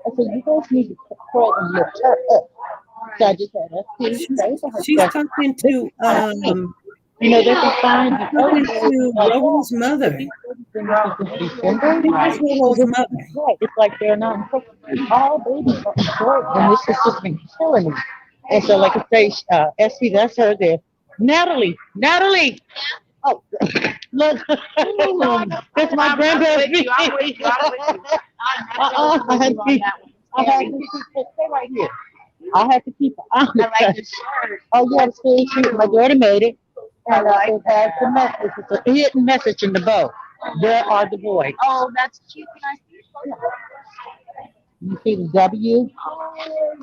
I said, you guys need to pray and lift her up. So I just had us
She's talking to
they can find
talking to Roro's mother. That's Roro's mother.
Right. It's like they're not all babies are important, and this has just been killing me. And so, like I say, SV, that's her there. Natalie. Oh, look. That's my grandbaby. I had to stay right here. I had to keep it on.
I like the shirt.
Oh, yeah, see, my daughter made it. And it has the message. It's a hidden message in the bow. Where are the boys?
Oh, that's cute.
You see the W?
Oh,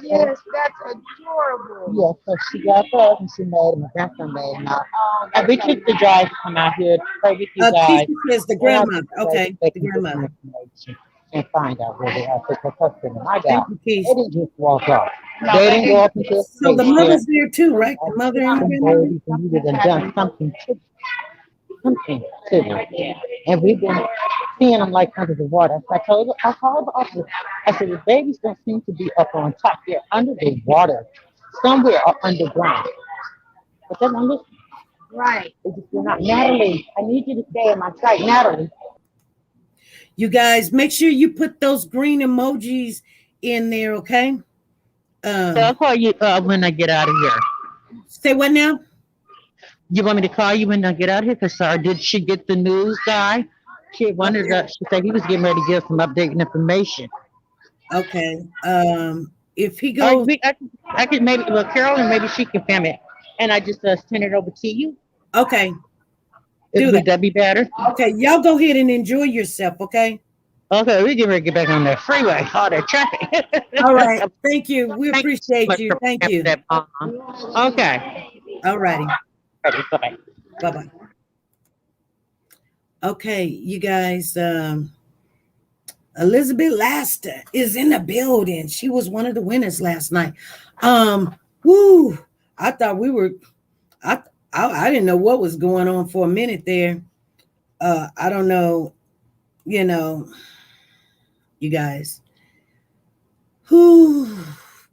yes, that's adorable.
Yeah, so she got those and she made them. That's what made them out. And we took the drive to come out here to pray with you guys.
Keisha says the
And I
grandmother.
just pray
Okay,
that they
the
can get some
grandmother.
information and find out where they are. Because her husband and my
Thank
God,
you,
they
Keisha.
didn't just walk off.
No,
They
they
didn't go
didn't.
up into a
So the
space
mother's there too, right? The mother and the
some
grandmother?
babies and you done done something to them. And we've been seeing them like under the water. I called the officer. I said, the babies don't seem to be up on top. They're under the water, somewhere up underground. But then I'm listening.
Right.
You're not. Natalie, I need you to stay in my sight. Natalie.
You guys, make sure you put those green emojis in there, okay?
So I'll call you when I get out of here.
Say what now?
You want me to call you when I get out of here? Because did she get the news guy? She wanted she said he was getting ready to give some updating information.
Okay. If he goes,
I could maybe, well, Carolyn, maybe she can film it. And I just send it over to you.
okay.
Would that be better?
Okay, y'all go ahead and enjoy yourself, okay?
Okay, we get ready to get back on that freeway, all that traffic.
All right. Thank you. We
Thank
appreciate you. Thank you.
Okay.
All righty.
Bye-bye.
Bye-bye. Okay, you guys, Elizabeth Laster is in the building. She was one of the winners last night. Woo! I thought we were, I didn't know what was going on for a minute there. I don't know, you guys. Who?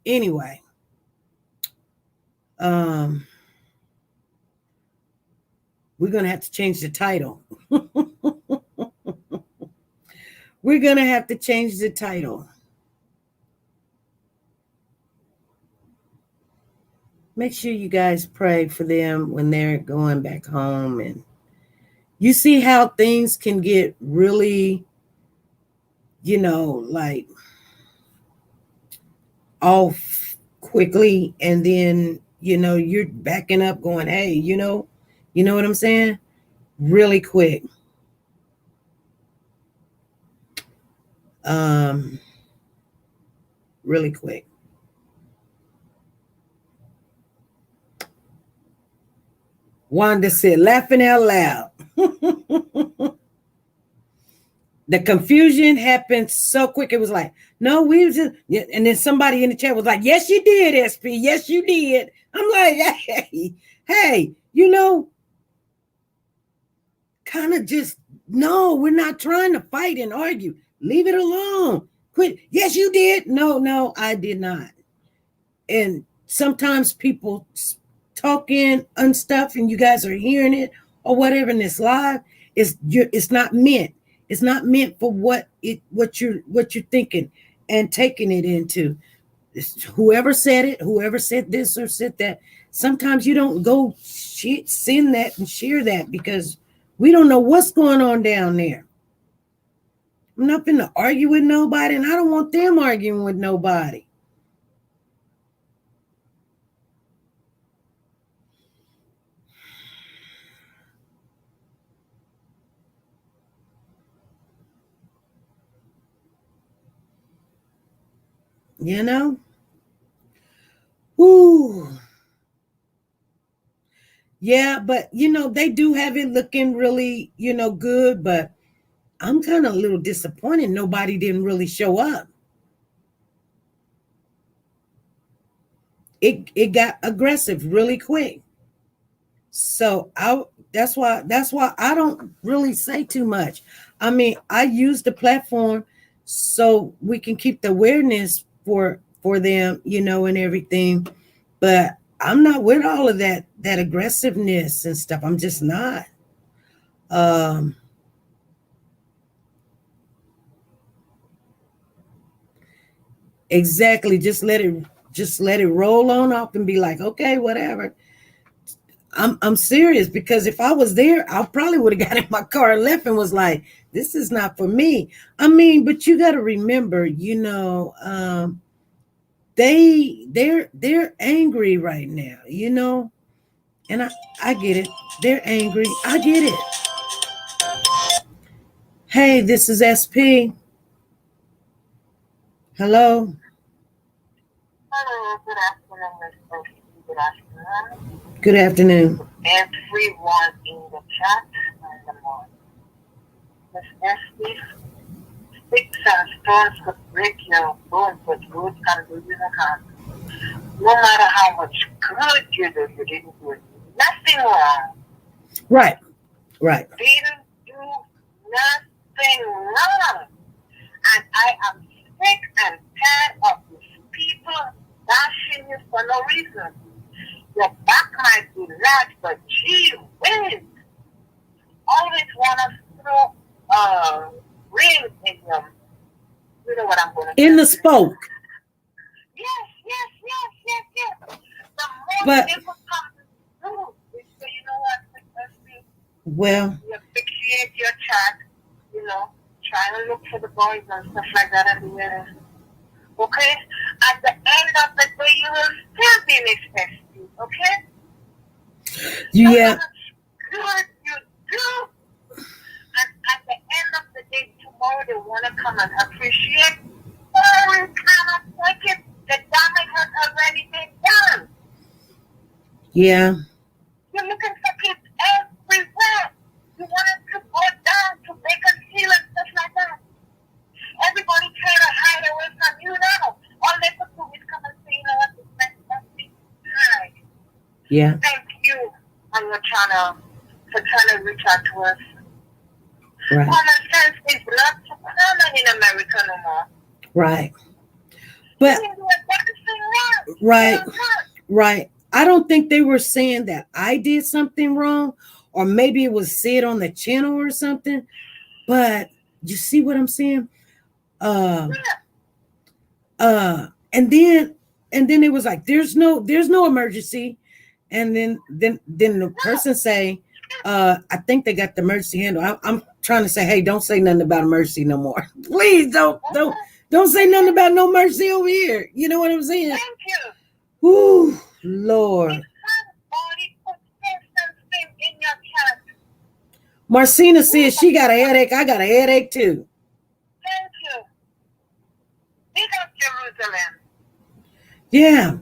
Anyway, we're gonna have to change the title. We're gonna have to change the title. Make sure you guys pray for them when they're going back home. And you see how things can get really, like off quickly. And then, you're backing up going, hey, you know what I'm saying? Really quick. Really quick. Wanda said, laughing out loud. The confusion happened so quick. It was like, no, we was just, and then somebody in the chat was like, yes, you did, SP. Yes, you did. I'm like, hey, kind of just, no, we're not trying to fight and argue. Leave it alone. Quit. Yes, you did. No, I did not. And sometimes people talking and stuff and you guys are hearing it or whatever, and it's live. It's not meant. It's not meant for what you're thinking and taking it into. Whoever said it, whoever said this or said that, sometimes you don't go send that and share that because we don't know what's going on down there. I'm not going to argue with nobody, and I don't want them arguing with nobody. Woo. Yeah, but they do have it looking really, good, but I'm kind of a little disappointed nobody didn't really show up. It got aggressive really quick. So that's why I don't really say too much. I mean, I use the platform so we can keep the awareness for them, and everything. But I'm not with all of that aggressiveness and stuff. I'm just not. Exactly. Just let it roll on off and be like, okay, whatever. I'm serious, because if I was there, I probably would have got in my car and left and was like, this is not for me. I mean, but you got to remember, they're angry right now, and I get it. They're angry. I get it. Hey, this is SP. Hello.
Hello, good afternoon, Miss Sophie. Good afternoon.
Good afternoon.
Everyone in the chat and the morning. Miss Estes, sticks and stones could break your bones, but words can do you no harm. No matter how much good you do, you didn't do nothing wrong.
Right. Right.
Didn't do nothing wrong. And I am sick and tired of these people bashing you for no reason. Your back might be large, but gee whiz. Always want to throw a ring in your, you know what I'm going to say.
In the spoke.
Yes. The more
But-
people come through, they say, you know what,
Well,
you appreciate your chat, you know, trying to look for the boys and stuff like that everywhere. Okay? At the end of the day, you will still be misused, okay?
yeah.
Good you do. And at the end of the day, tomorrow they want to come and appreciate. Oh, we cannot take it. The damage has already been done.
Yeah.
You're looking for kids everywhere. You want it to go down to Baker Hill and stuff like that. Everybody trying to hide away from you now. All they could do is come and say, you know what, this must be hide.
Yeah.
Thank you on your channel for trying to reach out to us.
Right.
Common sense is not so common in America no more.
Right. But
You didn't do a damn thing wrong.
right.
You're not.
Right. I don't think they were saying that I did something wrong, or maybe it was said on the channel or something. But you see what I'm saying? And then it was like, there's no emergency. And then the person say, I think they got the emergency handle. I'm trying to say, hey, don't say nothing about emergency no more. Please don't say nothing about no mercy over here. You know what I'm saying?
Thank you.
Ooh, Lord.
Somebody put something in your chat.
Marcina says she got a headache. I got a headache too.
Thank you. Big up Jerusalem.
Yeah.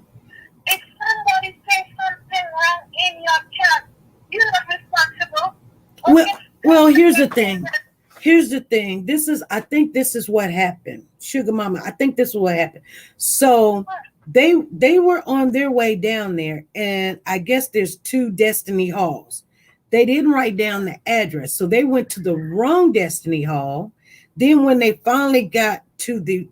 If somebody says something wrong in your chat, you're not responsible. Okay?
Well, here's the thing. I think this is what happened. Sugar Mama, I think this is what happened. So they were on their way down there, and I guess there's 2 Destiny Halls. They didn't write down the address, so they went to the wrong Destiny Hall. Then when they finally got to the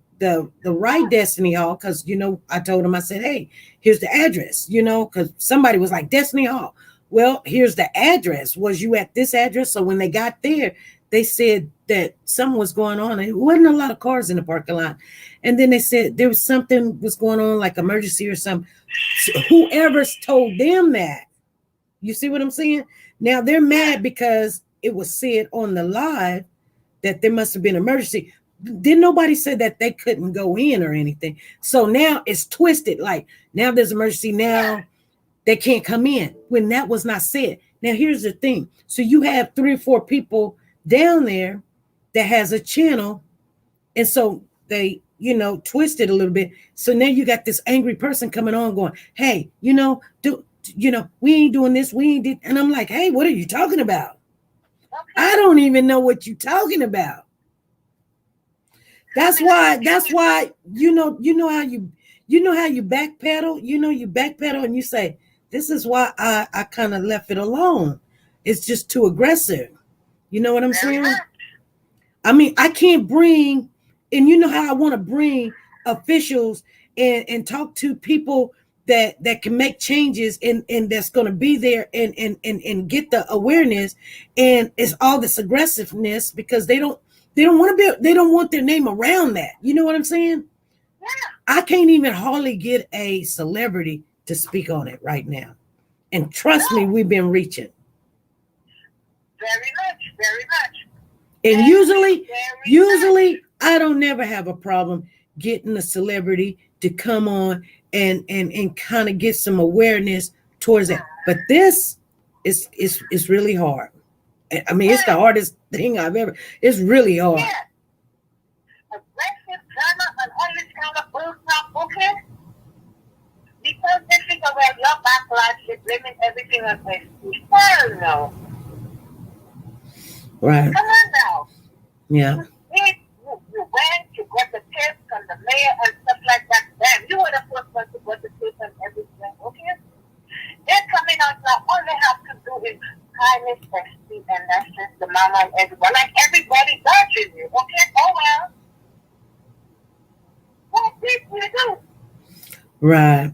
right Destiny Hall, because I told them, I said, hey, here's the address, because somebody was like, Destiny Hall. Well, here's the address. Was you at this address? So when they got there, they said that something was going on. It wasn't a lot of cars in the parking lot. And then they said there was something was going on, like emergency or something. So whoever's told them that, you see what I'm saying? Now they're mad because it was said on the live that there must have been emergency. Then nobody said that they couldn't go in or anything. So now it's twisted. Like now there's emergency. Now they can't come in when that was not said. Now here's the thing. So you have 3 or 4 people down there that has a channel, and so they twist it a little bit. So now you got this angry person coming on going, hey, we ain't doing this, we ain't did. And I'm like, hey, what are you talking about? I don't even know what you're talking about. That's why you know how you backpedal, you backpedal and you say, this is why I kind of left it alone. It's just too aggressive. You know what I'm saying? I mean, I can't bring, and you know how I want to bring officials and talk to people that can make changes and that's going to be there and get the awareness, and it's all this aggressiveness because they don't want their name around that. You know what I'm saying? Yeah. I can't even hardly get a celebrity to speak on it right now. And trust me, we've been reaching.
Very much.
And usually I don't never have a problem getting a celebrity to come on and kind of get some awareness towards that. But this is really hard. I mean, it's the hardest thing I've ever. It's really hard.
Yeah. Aggressive drama and all this kind of bullcrap, okay? Because they figure, well, your backlash is blaming everything on SC. Hell no.
Right.
Come on now.
Yeah.
You went, you got the tips from the mayor and stuff like that. Damn, you were the first one to get the tips and everything, okay? They're coming out now. All they have to do is kindness, SC, and that's just the mama and everyone. Like everybody dodges you, okay? Oh well. What did we do?
Right.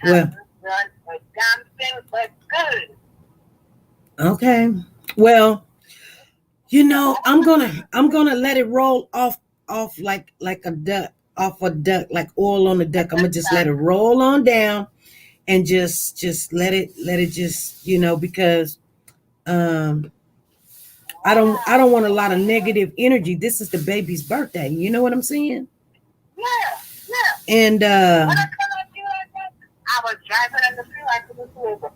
Well,
done a damn thing, but good.
okay. Well, you know, I'm gonna let it roll off like a duck, off a duck, like oil on a duck. I'm gonna just let it roll on down and just let it just, you know, because I don't want a lot of negative energy. This is the baby's birthday. You know what I'm saying?
Yeah.
And
When I come at you like that, I was driving on the freeway. I couldn't see it.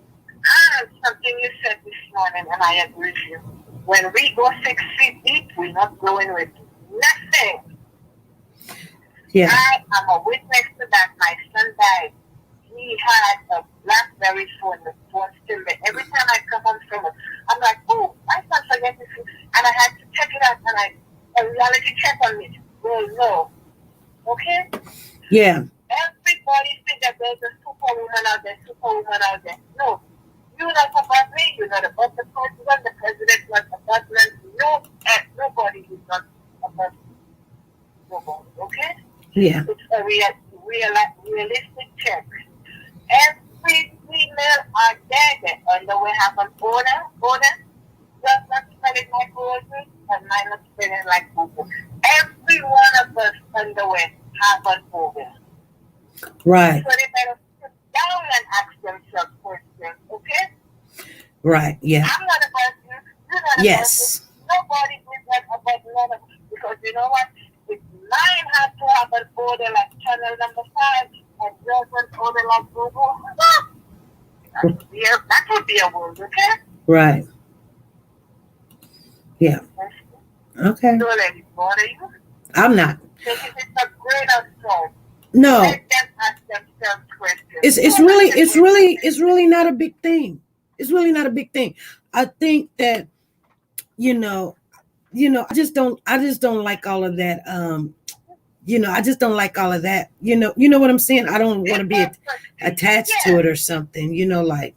I heard something you said this morning, and I agree with you. When we go 6 feet deep, we're not going with nothing.
yeah.
I am a witness to that. My son died. He had a BlackBerry phone. The phone still there. Every time I come home from it, I'm like, oh, my son forget this phone. And I had to check it out, and a reality check on me. Well, no. Okay?
Yeah.
Everybody think that there's a superwoman out there. No. You're not above me. You're not above the president. The president's not above me. No, nobody is not above nobody. Okay?
Yeah.
It's a realistic check. Every female are dead. And we have an order. Just not spelling like roses and mine not spelling like Google. Every one of us underwear have an order.
Right.
So they better sit down and ask themselves questions, okay?
Right. Yeah.
I'm not about you. You're not about
Yes.
you. Nobody is not about none of us. Because you know what? If mine had to have an order like channel number 5 and yours an order like Google, that would be a world, okay?
Right. Yeah. Okay.
Don't let it bother you.
I'm not.
Take it as a grain of salt.
No.
Let them ask themselves questions.
It's really not a big thing. It's really not a big thing. I think that, you know, I just don't like all of that. I just don't like all of that. You know what I'm saying? I don't want to be attached to it or something, like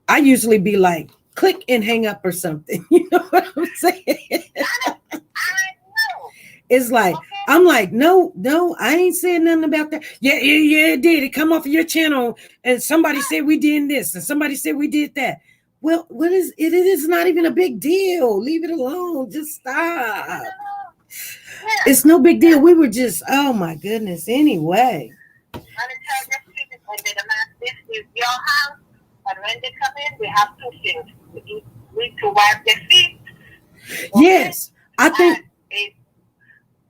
I usually be like, click and hang up or something. You know what I'm saying?
I know.
It's like, okay. I'm like, no, I ain't saying nothing about that. Yeah, it did. It come off of your channel and somebody said we did this and somebody said we did that. Well, what is it? It is not even a big deal. Leave it alone. Just stop. Yeah. It's no big deal. We were just, oh my goodness. Anyway.
When they demand this is your house, and when they come in, they have two things. They need to wipe their feet. Okay?
Yes, I think.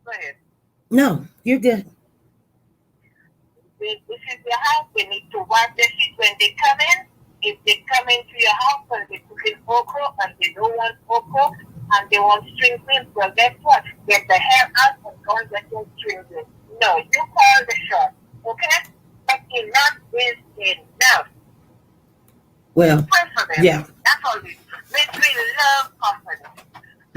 Go ahead.
No, you're good.
This is your house. They need to wipe their feet when they come in. If they come into your house and they cook in okra and they don't want okra and they want string beans, well, guess what? Get the hair out and go and get your string beans. No, you call the shot, okay? But enough is enough.
Well,
pray for them.
Yeah.
That's all we do. We love company.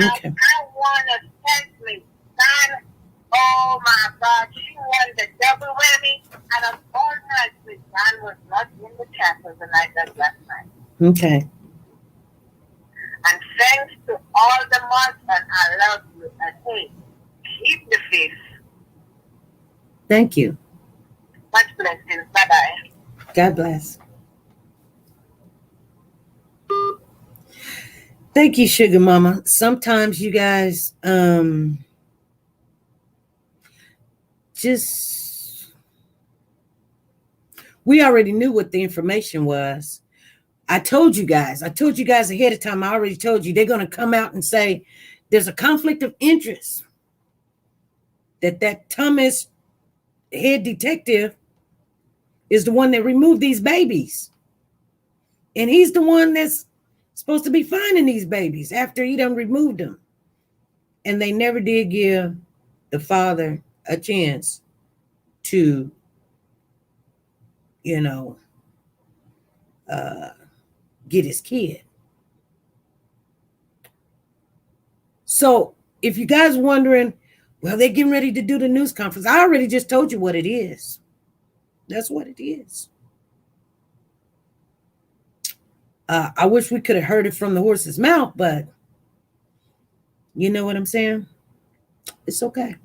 Okay.
I want to thank me, son. Oh my God, she won the double whammy, and I'm all night with Don was not in the chapel the night of last night.
Okay.
And thanks to all the mods, and I love you. And hey, keep the faith.
Thank you.
Much blessings. Bye bye.
God bless. Thank you, Sugar Mama. Sometimes you guys, we already knew what the information was. I told you guys ahead of time. I already told you they're going to come out and say there's a conflict of interest. That Thomas head detective is the one that removed these babies. And he's the one that's supposed to be finding these babies after he done removed them. And they never did give the father a chance to, you know, get his kid. So if you guys wondering, well, they're getting ready to do the news conference. I already just told you what it is. That's what it is. I wish we could have heard it from the horse's mouth, but you know what I'm saying? It's okay.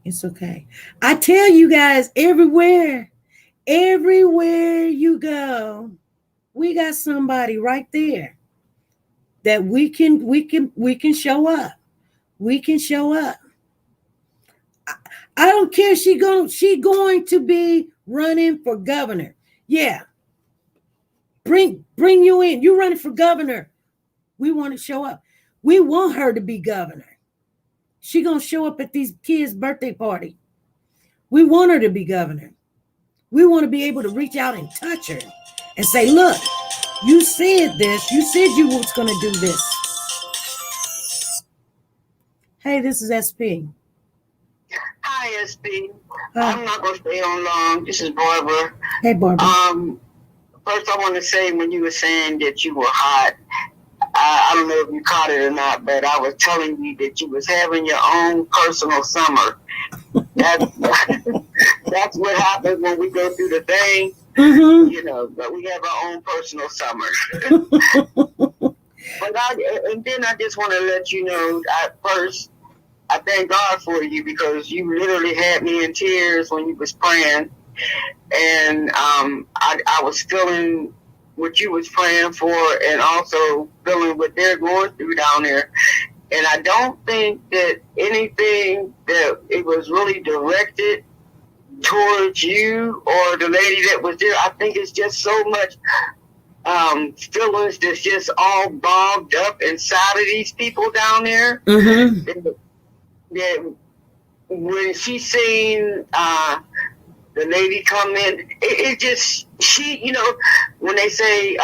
It's okay. I tell you guys, everywhere you go, we got somebody right there that we can show up. We can show up. I don't care. She going to be running for governor. Yeah. Bring you in. You running for governor. We want to show up. We want her to be governor. She gonna show up at these kids' birthday party. We want her to be governor. We want to be able to reach out and touch her and say, look, you said this. You said you was going to do this. Hey, this is SP.
Hi, SP. I'm not going to stay on long. This is Barbara.
Hey, Barbara.
First, I want to say when you were saying that you were hot, I don't know if you caught it or not, but I was telling you that you was having your own personal summer. That's what happens when we go through the thing, you know, but we have our own personal summer. And then I just want to let you know, I thank God for you because you literally had me in tears when you was praying. And I was feeling what you was praying for and also feeling what they're going through down there. And I don't think that anything that it was really directed towards you or the lady that was there. I think it's just so much feelings that's just all bogged up inside of these people down there. That when she seen the lady come in, it just, she, you know, when they say,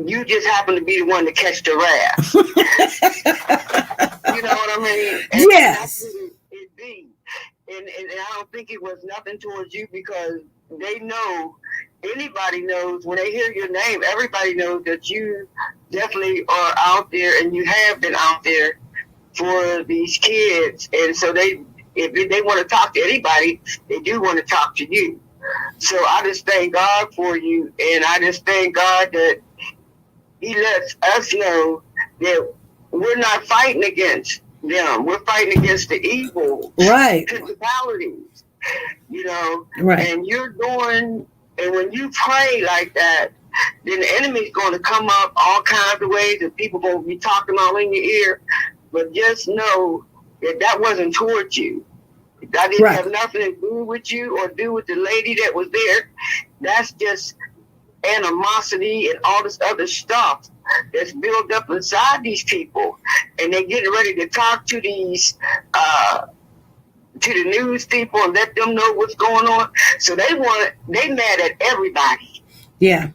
you just happen to be the one to catch the wrath. You know what I mean? And
yes.
That's what it be. And I don't think it was nothing towards you because they know, anybody knows, when they hear your name, everybody knows that you definitely are out there and you have been out there for these kids. And so if they want to talk to anybody, they do want to talk to you. So I just thank God for you. And I just thank God that He lets us know that we're not fighting against them. We're fighting against the evil.
Right.
Principalities. You know?
Right.
And and when you pray like that, then the enemy's going to come up all kinds of ways and people going to be talking all in your ear. But just know that wasn't towards you. That didn't have nothing to do with you or do with the lady that was there. That's just animosity and all this other stuff that's built up inside these people. And they're getting ready to talk to these, to the news people and let them know what's going on. So they mad at everybody.
Yeah.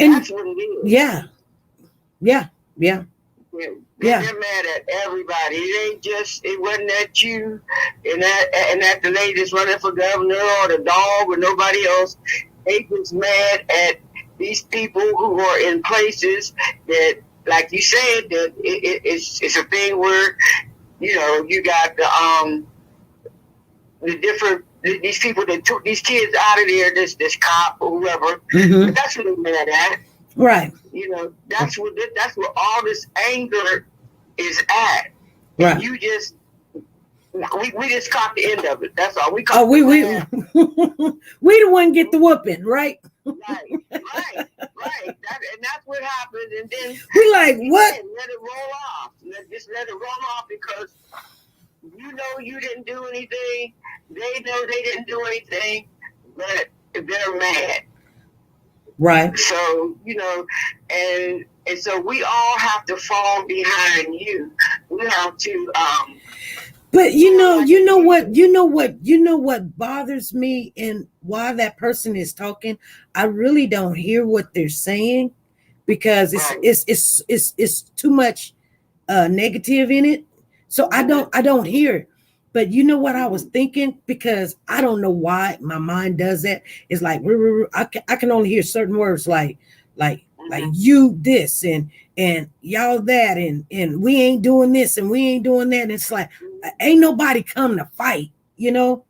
And
that's what it is.
Yeah.
They're mad at everybody. It wasn't at you and at the lady that's running for governor or the dog or nobody else. They just mad at these people who are in places that, like you said, that it's a thing where, you know, you got these people that took these kids out of there, this cop or whoever. But that's what they're mad at.
Right.
You know, that's what all this anger is at.
Right.
And you just we just caught the end of it. That's all. We caught
we the one get the whooping, right?
Right. And that's what happened. And then
we like what?
Let it roll off. Just let it roll off because you know you didn't do anything. They know they didn't do anything, but they're mad.
Right.
So, you know, and so we all have to fall behind you. We have to
but you know what bothers me and why that person is talking, I really don't hear what they're saying because it's too much negative in it. So I don't hear it. But you know what I was thinking? Because I don't know why my mind does that. It's like I can only hear certain words like you this and y'all that and we ain't doing this and we ain't doing that. And it's like ain't nobody come to fight, you know?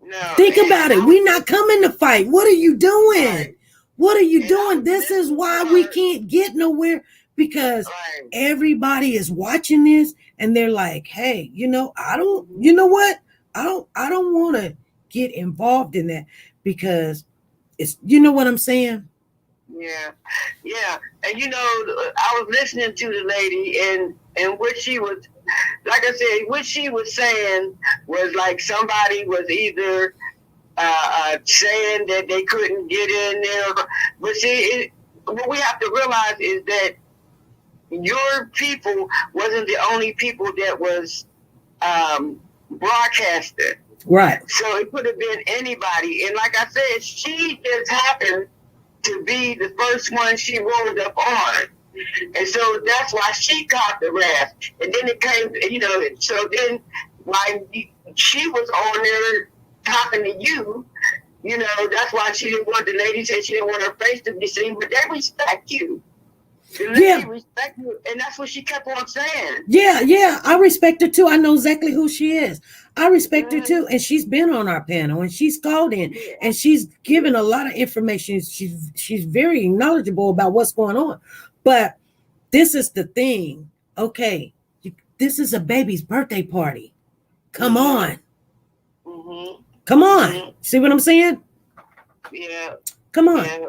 No.
Think about it. We're not coming to fight. What are you doing?
Right.
What are you doing? This is why we can't get nowhere, because everybody is watching this and they're like, hey, you know what? I don't want to get involved in that, because it's, you know what I'm saying?
Yeah. And I was listening to the lady, and what she was, like I said, what she was saying was like somebody was either saying that they couldn't get in there. But see, what we have to realize is that your people wasn't the only people that was broadcasted.
Right.
So it could have been anybody. And like I said, she just happened to be the first one she rolled up on. And so that's why she caught the wrath. And then it came, so then while she was on there talking to you, that's why she didn't want, the lady said she didn't want her face to be seen, but they respect you. The lady respect you, and that's what she kept on saying.
Yeah, I respect her too. I know exactly who she is. I respect her too, and she's been on our panel, and she's called in, and she's given a lot of information. She's very knowledgeable about what's going on. But this is the thing. Okay, this is a baby's birthday party. Come on.
Mm-hmm.
Come on. Mm-hmm. See what I'm saying?
Yeah.
Come on.
Yeah.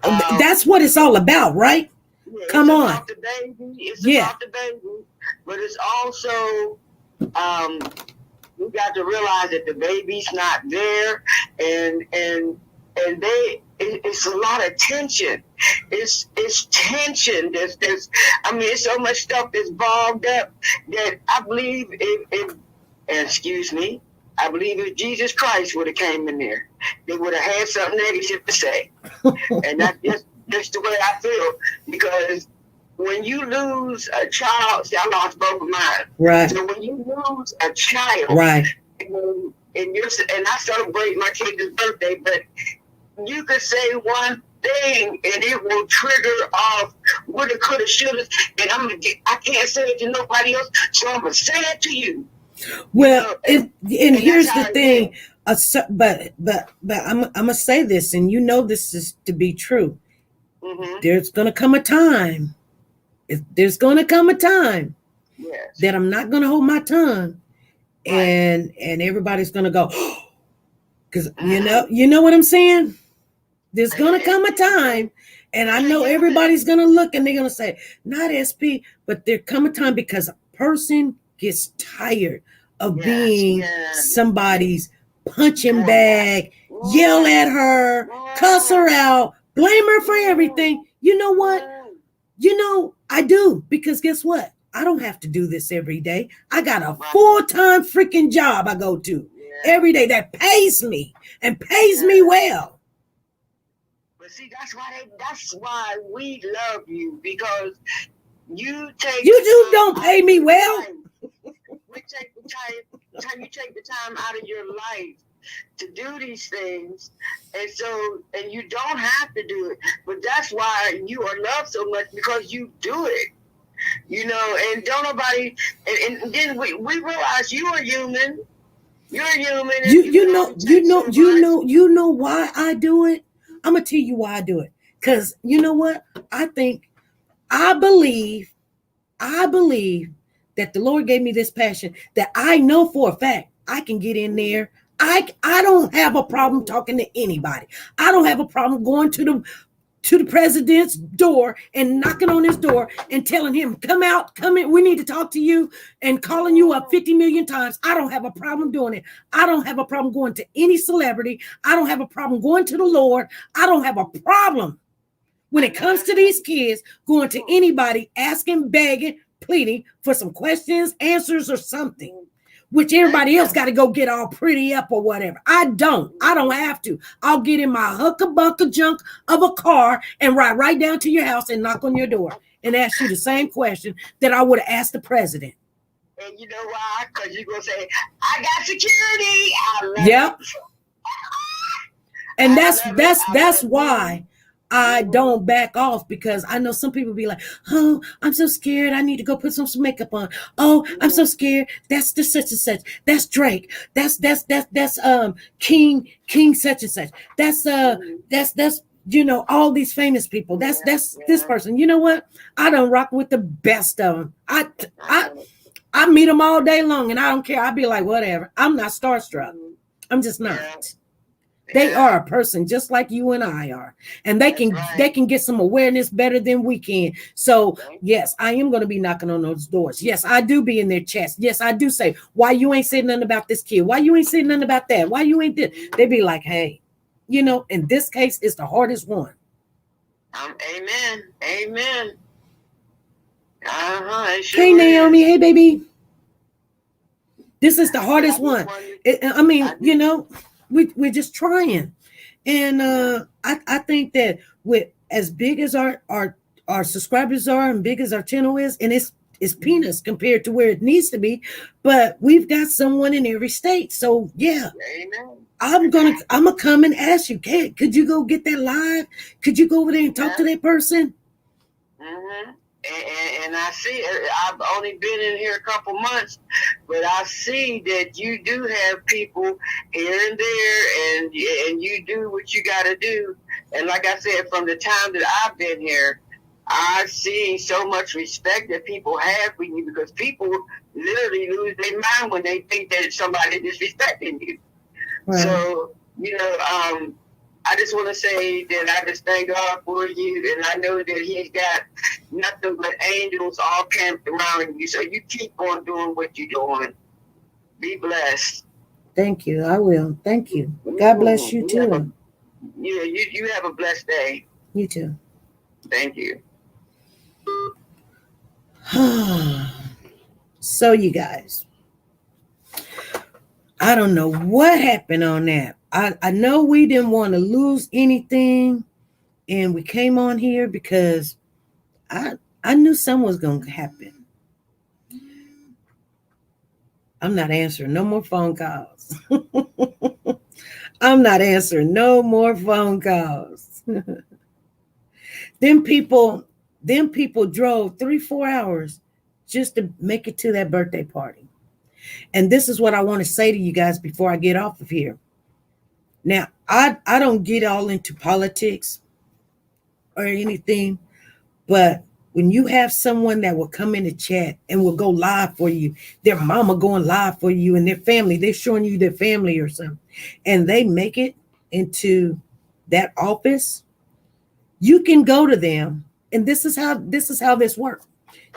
But,
that's what it's all about, right?
Yeah,
Come on.
About the baby. It's about the baby. But it's also, we got to realize that the baby's not there, and it's a lot of tension. It's tension. There's it's so much stuff that's bogged up that I believe I believe if Jesus Christ would have came in there, they would have had something negative to say. And that's just the way I feel. Because when you lose a child, see, I lost both of mine.
Right.
So when you lose a child,
right,
and I celebrate my kid's birthday, but you could say one thing and it will trigger off woulda, coulda, shoulda, and I can't say it to nobody else, so I'm gonna say it to you.
Well, and here's the thing, but I'm gonna say this, and this is to be true.
Mm-hmm.
There's gonna come a time. There's gonna come a time that I'm not gonna hold my tongue, and everybody's gonna go, because you know what I'm saying. There's gonna come a time, and I know everybody's gonna look and they're gonna say, not SP, but there come a time because a person gets tired of being somebody's punching bag, yell at her, cuss her out, blame her for everything. You know what? I do, because guess what? I don't have to do this every day. I got a full-time freaking job I go to every day that pays me and pays me well.
But see, that's why we love you, because you take
don't pay me well.
We take the time, you take the time out of your life to do these things, and you don't have to do it, but that's why you are loved so much, because you do it, and don't nobody, and then we realize you are human. You're human.
You know why I do it? I'm gonna tell you why I do it. Because you know what? I believe that the Lord gave me this passion that I know for a fact I can get in there. I don't have a problem talking to anybody. I don't have a problem going to the president's door and knocking on his door and telling him, come in, we need to talk to you, and calling you up 50 million times. I don't have a problem doing it. I don't have a problem going to any celebrity. I don't have a problem going to the Lord. I don't have a problem when it comes to these kids going to anybody, asking, begging, pleading for some questions, answers, or something, which everybody else got to go get all pretty up or whatever. I don't have to. I'll get in my hucka-bucka junk of a car and ride right down to your house and knock on your door and ask you the same question that I would have asked the president.
And you know why? Because you're going to say, I got security. I love
Yep.
it.
And
I love it.
that's why I don't back off, because I know some people be like, oh, I'm so scared. I need to go put some makeup on. Oh, I'm so scared. That's the such and such. That's Drake. That's King such and such. That's you know, all these famous people. That's this person. You know what? I don't rock with the best of them. I meet them all day long, and I don't care. I'll be like, whatever. I'm not starstruck. I'm just not.
Yeah.
They are a person just like you and I are, and they can get some awareness better than we can. So yes, I am going to be knocking on those doors. Yes, I do be in their chest. Yes, I do say, why you ain't saying nothing about this kid? Why you ain't saying nothing about that? Why you ain't this? They be like, hey, you know, in this case, it's the hardest one.
Amen. Amen. Sure
Hey, Naomi. Hey, baby. This is the hardest one. I mean, you know, we're just trying. And I think that with as big as our subscribers are and big as our channel is, and it's peanuts compared to where it needs to be, but we've got someone in every state. So yeah.
Amen.
I'm gonna come and ask you, could you go get that live? Could you go over there and talk to that person?
Mm-hmm. And I see, I've only been in here a couple months, but I see that you do have people here and there, and you do what you got to do. And like I said, from the time that I've been here, I've seen so much respect that people have for you, because people literally lose their mind when they think that somebody disrespecting you. Right. So, you know, I just want to say that I just thank God for you, and I know that He's got nothing but angels all camped around you. So you keep on doing what you're doing. Be blessed.
Thank you. I will. Thank you. God bless you too.
You have a blessed day.
You too.
Thank you.
So you guys, I don't know what happened on that. I know we didn't want to lose anything, and we came on here because I knew something was going to happen. I'm not answering no more phone calls. I'm not answering no more phone calls. Them people drove 3-4 hours just to make it to that birthday party. And this is what I want to say to you guys before I get off of here. Now, I don't get all into politics or anything, but when you have someone that will come in the chat and will go live for you, their mama going live for you and their family, they're showing you their family or something, and they make it into that office, you can go to them. And this is how this works.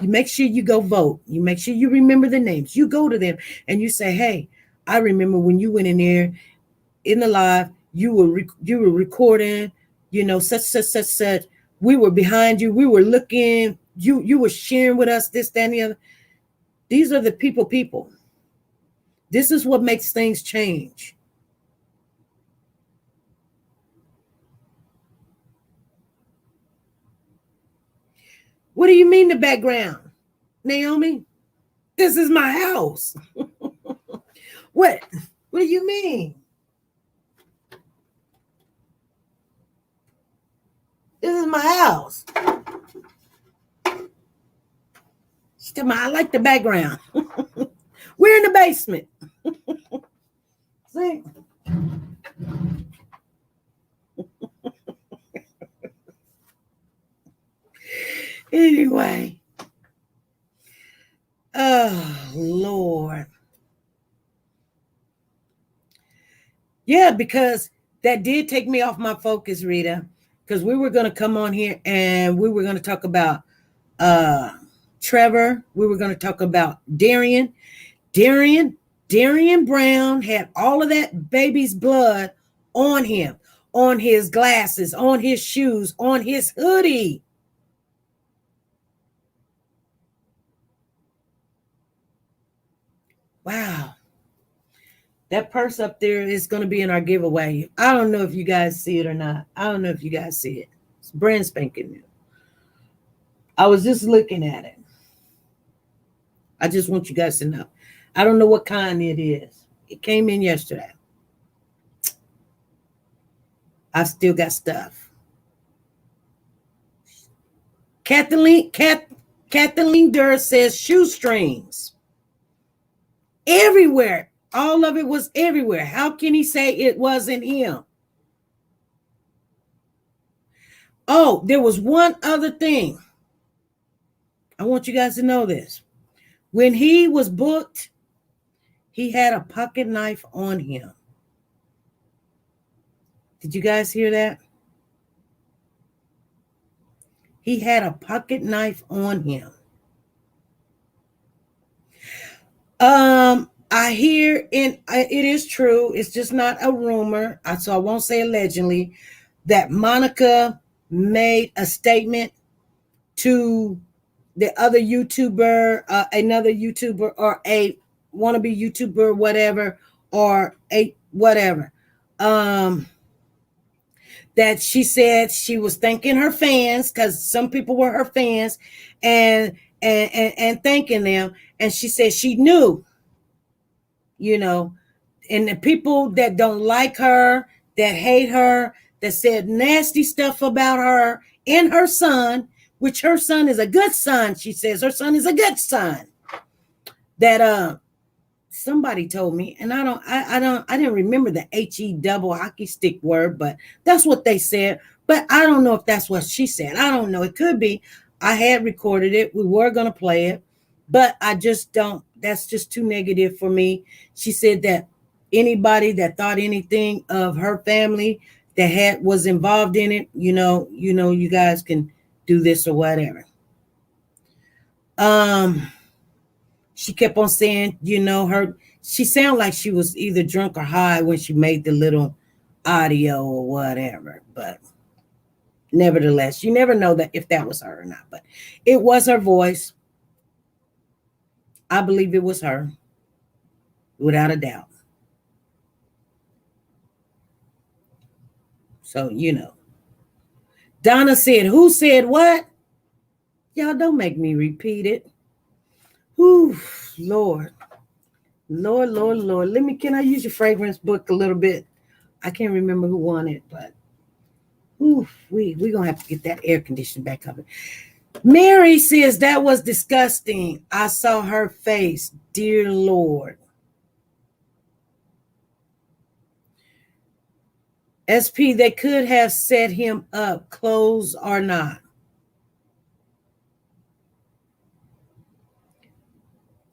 You make sure you go vote. You make sure you remember the names. You go to them and you say, hey, I remember when you went in there in the live, you were recording, you know, such. We were behind you. We were looking. You were sharing with us this, that, and the other. These are the people. This is what makes things change. What do you mean the background, Naomi? This is my house. What do you mean? This is my house. I like the background. We're in the basement. See? Anyway. Oh, Lord. Yeah, because that did take me off my focus, Rita, because we were going to come on here and we were going to talk about Trevor. We were going to talk about Darrynn. Darrynn Brown had all of that baby's blood on him, on his glasses, on his shoes, on his hoodie. Wow. That purse up there is going to be in our giveaway. I don't know if you guys see it or not. I don't know if you guys see it. It's brand spanking new. I was just looking at it. I just want you guys to know. I don't know what kind it is. It came in yesterday. I still got stuff. Kathleen Durr says shoestrings. Everywhere. All of it was everywhere. How can he say it wasn't him? Oh, there was one other thing. I want you guys to know this. When he was booked, he had a pocket knife on him. Did you guys hear that? He had a pocket knife on him. I hear, and it is true, it's just not a rumor, so I won't say allegedly, that Monica made a statement to the other YouTuber, another YouTuber, or a wannabe YouTuber, whatever, or a whatever, that she said she was thanking her fans, because some people were her fans, and thanking them, and she said she knew, and the people that don't like her, that hate her, that said nasty stuff about her and her son, which her son is a good son. She says her son is a good son. That somebody told me, and I didn't remember the HE double hockey stick word, but that's what they said. But I don't know if that's what she said. I don't know. It could be. I had recorded it. We were going to play it, but I just don't. That's just too negative for me. She said that anybody that thought anything of her family that was involved in it, you guys can do this or whatever. She kept on saying, she sounded like she was either drunk or high when she made the little audio or whatever. But nevertheless, you never know that if that was her or not. But it was her voice. I believe it was her, without a doubt. So, Donna said, who said what? Y'all don't make me repeat it. Ooh, Lord. Can I use your fragrance book a little bit? I can't remember who won it, but we're going to have to get that air conditioner back up. Mary says, that was disgusting. I saw her face. Dear Lord. SP, they could have set him up, clothes or not.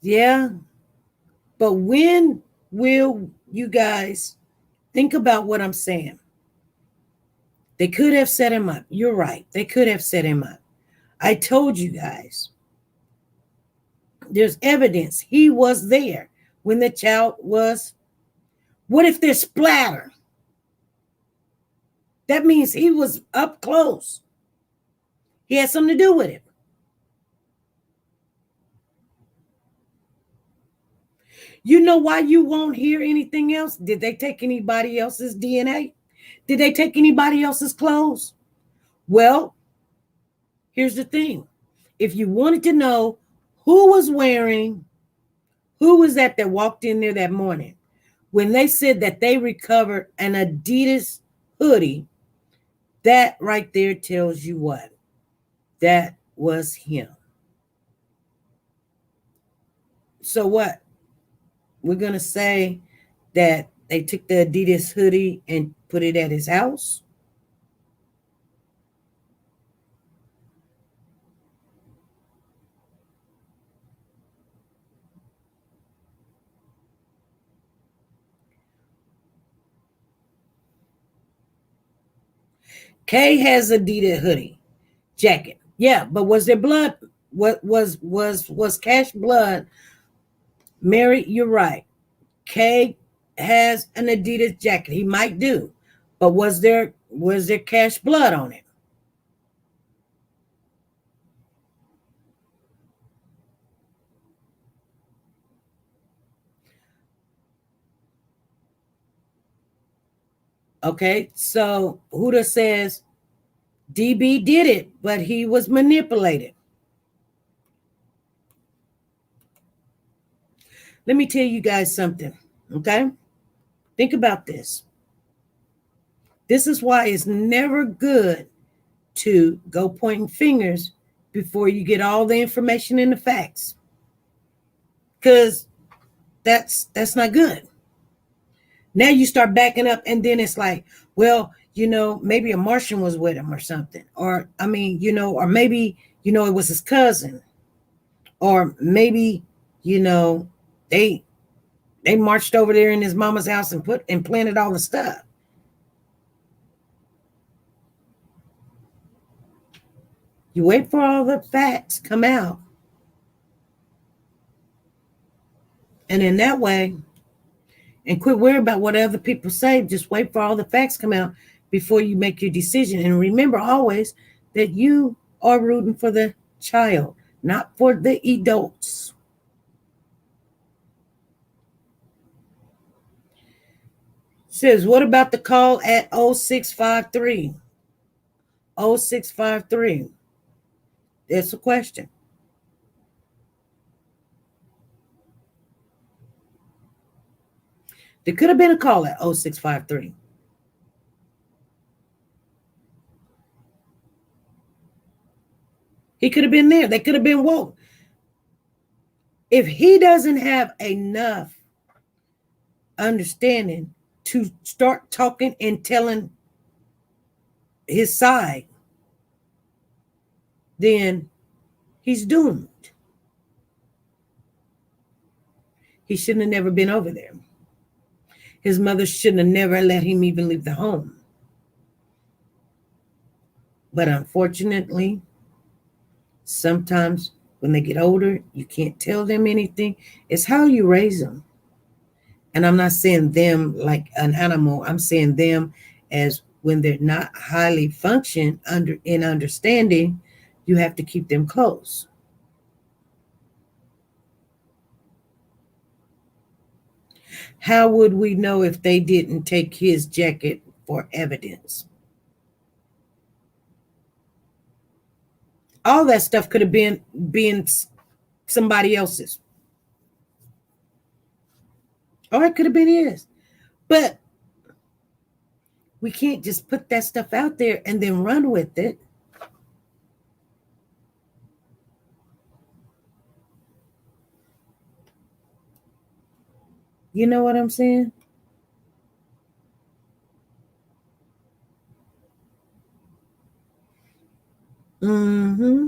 Yeah. But when will you guys think about what I'm saying? They could have set him up. You're right. They could have set him up. I told you guys. There's evidence. He was there when the child was. What if there's splatter? That means he was up close. He had something to do with it. You know why you won't hear anything else? Did they take anybody else's DNA? Did they take anybody else's clothes? Well, here's the thing. If you wanted to know who was that walked in there that morning, when they said that they recovered an Adidas hoodie, that right there tells you what? That was him. So what? We're going to say that they took the Adidas hoodie and put it at his house? Kay has Adidas hoodie jacket. Yeah, but was there blood? What was Cash blood? Mary, you're right. Kay has an Adidas jacket. He might do. But was there Cash blood on it? Okay, so Huda says DB did it, but he was manipulated. Let me tell you guys something, okay? Think about this. This is why it's never good to go pointing fingers before you get all the information and the facts. Because that's not good. Now you start backing up, and then it's like, well, maybe a Martian was with him or something. Or, or maybe, it was his cousin. Or maybe, they marched over there in his mama's house and planted all the stuff. You wait for all the facts come out. And in that way, and quit worrying about what other people say. Just wait for all the facts come out before you make your decision. And remember always that you are rooting for the child, not for the adults. Says, what about the call at 0653? 0653. That's a question. There could have been a call at 0653. He could have been there. They could have been woke. If he doesn't have enough understanding to start talking and telling his side, then he's doomed. He shouldn't have never been over there. His mother shouldn't have never let him even leave the home. But unfortunately, sometimes when they get older, you can't tell them anything. It's how you raise them. And I'm not saying them like an animal. I'm saying them as when they're not highly functioned in understanding, you have to keep them close. How would we know if they didn't take his jacket for evidence? All that stuff could have been somebody else's. Or it could have been his. But we can't just put that stuff out there and then run with it. You know what I'm saying? Mm-hmm.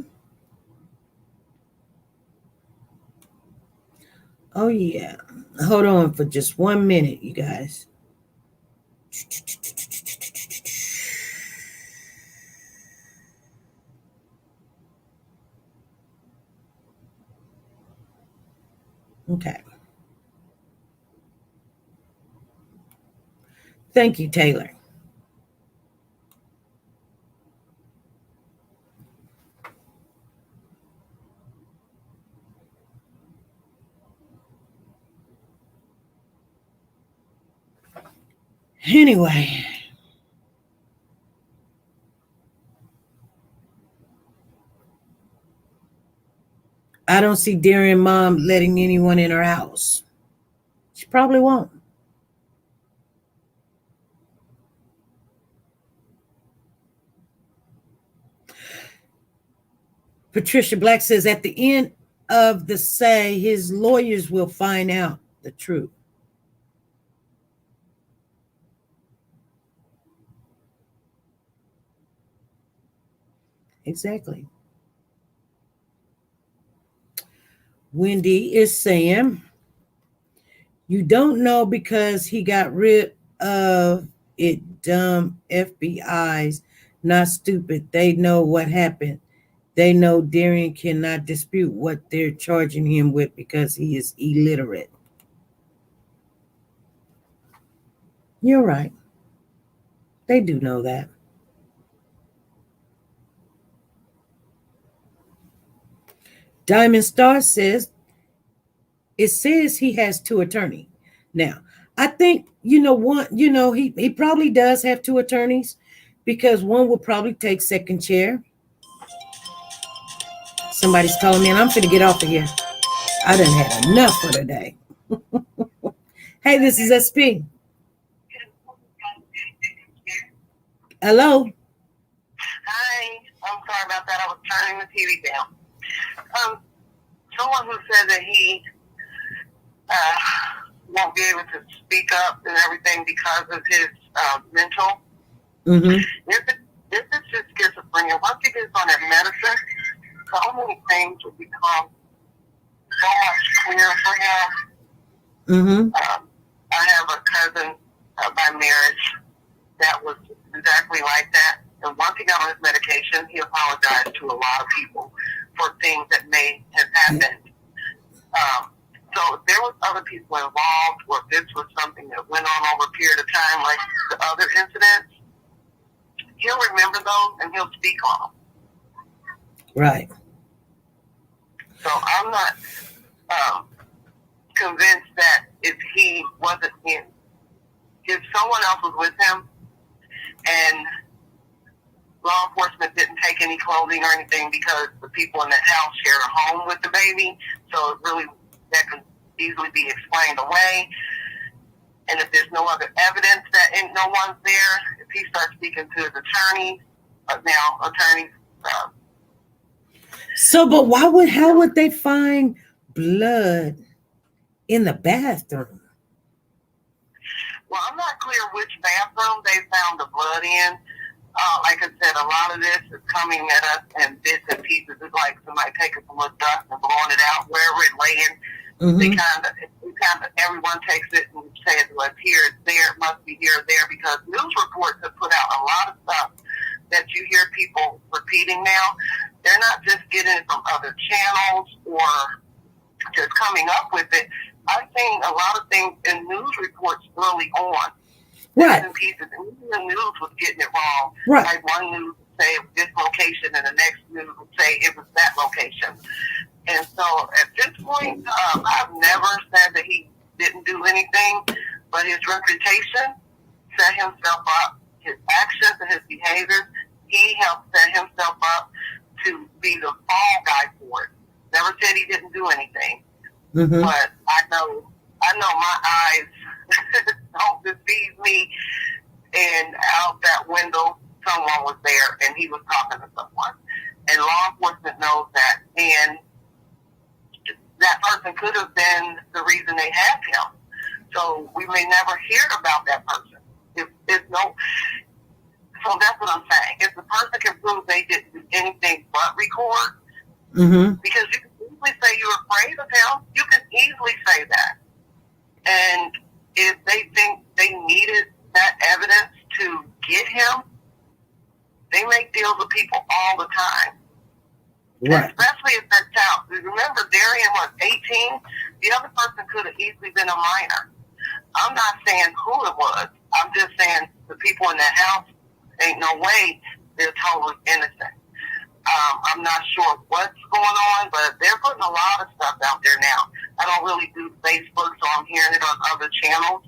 Oh, yeah. Hold on for just 1 minute, you guys. Okay. Thank you, Taylor. Anyway, I don't see Darrynn mom letting anyone in her house. She probably won't. Patricia Black says, at the end of the say, his lawyers will find out the truth. Exactly. Wendy is saying, you don't know because he got rid of it. Dumb FBI's not stupid. They know what happened. They know Darrynn cannot dispute what they're charging him with because he is illiterate. You're right. They do know that. Diamond Star says, it says he has 2 attorneys. Now, I think, he probably does have 2 attorneys because one will probably take second chair. Somebody's calling me and I'm finna get off of here. I done had enough for today. Hey, this is SP. Hello.
Hi, I'm sorry about that. I was turning the TV down. Someone who said that he won't be able to speak up and everything because of his mental.
Mm-hmm.
This is just schizophrenia. Once he gets on that medicine, so many things will become so much clearer for him.
Mm-hmm.
I have a cousin by marriage that was exactly like that. And once he got on his medication, he apologized to a lot of people for things that may have happened. So there was other people involved, or this was something that went on over a period of time, like the other incidents. He'll remember those and he'll speak on them.
Right.
So I'm not convinced that if he wasn't in, if someone else was with him and law enforcement didn't take any clothing or anything because the people in that house share a home with the baby, so it really, that can easily be explained away. And if there's no other evidence that no one's there, if he starts speaking to his attorneys,
So, but how would they find blood in the bathroom?
Well, I'm not clear which bathroom they found the blood in. Like I said, a lot of this is coming at us in bits and pieces. It's like somebody taking some little dust and blowing it out wherever it's laying. Mm-hmm. Everyone takes it and says, well, it's here, it's there, it must be here or there, because news reports have put out a lot of stuff that you hear people repeating now. They're not just getting it from other channels or just coming up with it. I've seen a lot of things in news reports early on.
Right.
And pieces, and even the news was getting it wrong.
Right.
Like one news would say it was this location, and the next news would say it was that location. And so at this point, I've never said that he didn't do anything, but his reputation set himself up. His actions and his behaviors, he helped set himself up to be the fall guy for it. Never said he didn't do anything,
mm-hmm.
but I know my eyes don't deceive me. And out that window, someone was there, and he was talking to someone. And law enforcement knows that, and that person could have been the reason they had him. So we may never hear about that person. So that's what I'm saying. If the person can prove they didn't do anything but record,
mm-hmm.
because you can easily say you're afraid of him, you can easily say that. And if they think they needed that evidence to get him, they make deals with people all the time.
Right.
Especially if that child. Remember, Darrynn was 18. The other person could have easily been a minor. I'm not saying who it was. I'm just saying the people in that house, ain't no way they're totally innocent. I'm not sure what's going on, but they're putting a lot of stuff out there now. I don't really do Facebook, so I'm hearing it on other channels.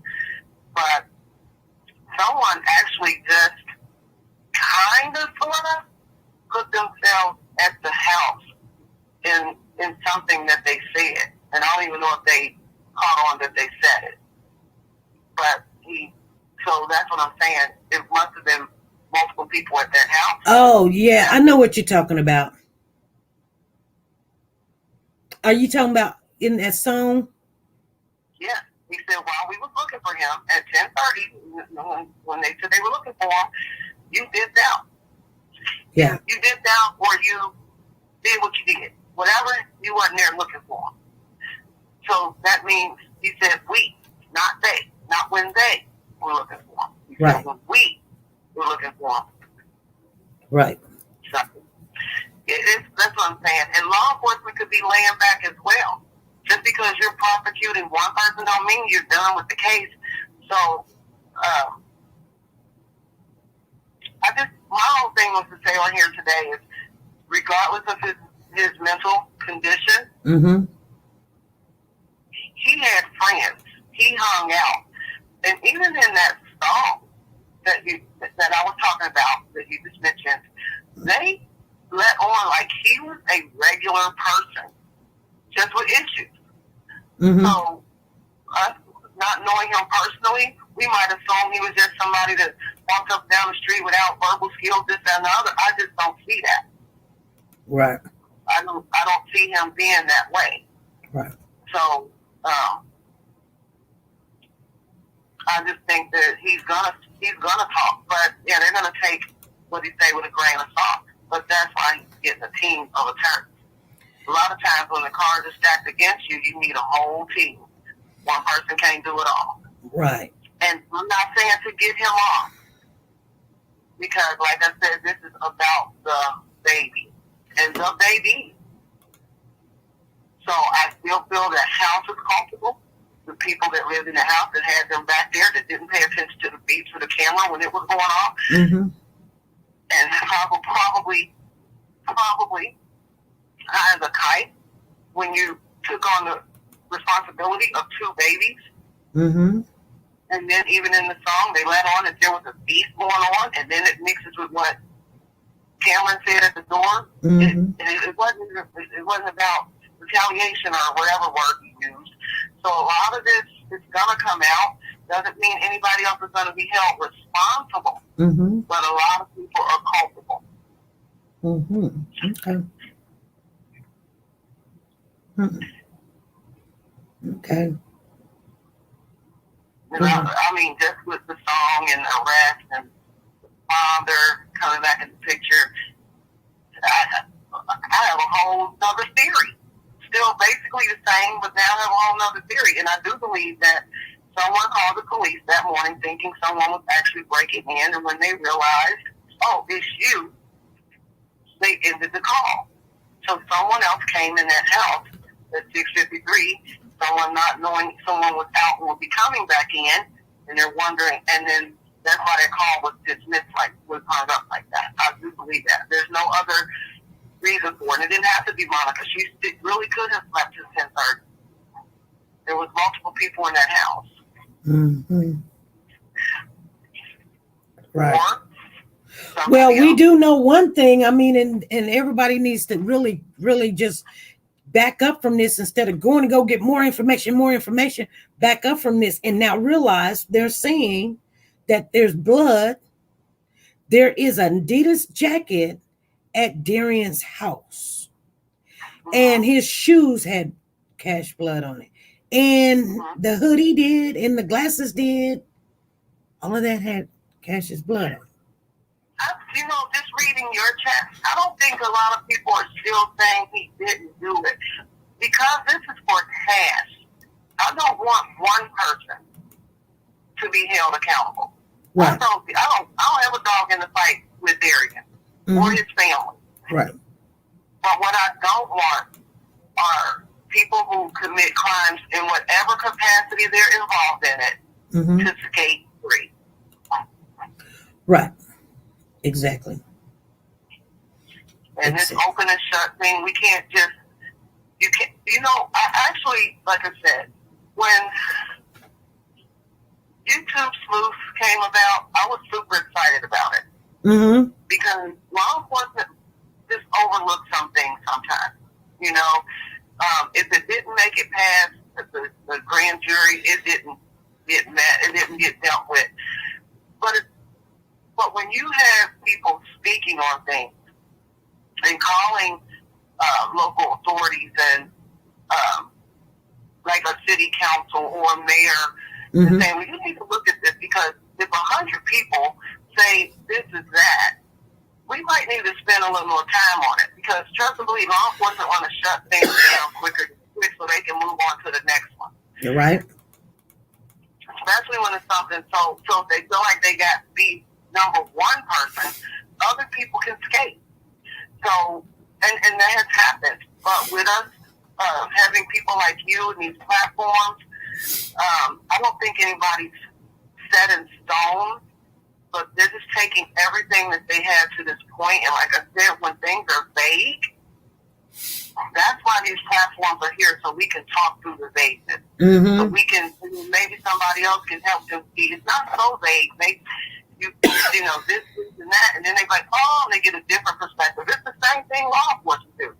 But someone actually just kind of, sort of, put themselves at the house in something that they said. And I don't even know if they caught on that they said it. But so that's what I'm saying. It must have been multiple people at that house.
Oh, yeah. I know what you're talking about. Are you talking about in that song?
Yeah. He said while we was looking for him at 10:30, when they said they were looking for him, you did that.
Yeah.
You did that, or you did what you did. Whatever, you wasn't there looking for him. So that means, he said we, not they, not when they were looking for him. He said when we were looking for him.
Right.
So, that's what I'm saying. And law enforcement could be laying back as well. Just because you're prosecuting one person don't mean you're done with the case. So, my whole thing was to say on here today is, regardless of his mental condition,
mm-hmm.
he had friends. He hung out. And even in that song that I was talking about, that you just mentioned, they let on like he was a regular person, just with issues.
Mm-hmm.
So us not knowing him personally, we might assume he was just somebody that walked up down the street without verbal skills, this, that, and the other. I just don't see that.
Right.
I don't see him being that way.
Right.
So I just think that he's gonna talk, but yeah, they're gonna take what he say with a grain of salt. But that's why he's getting a team of attorneys. A lot of times when the cards are stacked against you, you need a whole team. One person can't do it all.
Right.
And I'm not saying to get him off, because like I said, this is about the baby and the baby. So I still feel that house is comfortable. The people that lived in the house that had them back there that didn't pay attention to the beeps or the camera when it was going off, and probably high as a kite when you took on the responsibility of two babies. And then even in the song, they let on that there was a beef going on, and then it mixes with what Cameron said at the door. It wasn't about retaliation or whatever word he used. So a lot of this is gonna come out. Doesn't mean anybody else is gonna be held responsible. But a lot of people are culpable.
Okay. Okay.
I mean, just with the song and the arrest and the father coming back in the picture, I have a whole other theory. Still basically the same, but now I have a whole other theory. And I do believe that someone called the police that morning thinking someone was actually breaking in, and when they realized, oh, it's you, they ended the call. So someone else came in that house at 6:53, someone not knowing someone was out and would be coming back in, and they're wondering, and then that's why that call was dismissed, was hung up like that. I do believe that. There's no other reason for it. It didn't have to be Monica. She really could have slept till 10:30. There was multiple people in that house.
Right. Well, we do know one thing. I mean, and everybody needs to really, really just back up from this instead of going to go get more information, back up from this. And now realize they're saying that there's blood. There is an Adidas jacket at Darrynn's house, and his shoes had Cash blood on it, and the hoodie did, and the glasses did. All of that had Cash's blood on it.
You know, just reading your text, I don't think a lot of people are still saying he didn't do it, because this is for Cash. I don't want one person to be held accountable.
Right.
I don't have a dog in the fight with Darrynn or his family.
Right.
But what I don't want are people who commit crimes in whatever capacity they're involved in it to skate free.
Right. Exactly.
And this open and shut thing, we can't just, I actually, like I said, when YouTube Sleuth came about, I was super excited about it. Because law enforcement just overlooks some things sometimes. You know, if it didn't make it past the grand jury, it didn't get met, it didn't get dealt with. But when you have people speaking on things and calling local authorities and like a city council or a mayor and saying, well, you need to look at this, because if 100 people say this is that, we might need to spend a little more time on it, because trust and believe, law enforcement want to shut things down quick so they can move on to the next one.
You're right.
Especially when it's something so if they feel like they got the number one person, other people can skate. So, and that has happened. But with us having people like you in these platforms, I don't think anybody's set in stone, but they're just taking everything that they have to this point. And like I said, when things are vague, that's why these platforms are here, so we can talk through the vagueness. So we can, maybe somebody else can help them see it's not so vague. Maybe you know, this and that, and then they're like, oh, they get a different perspective. It's the same thing law enforcement do.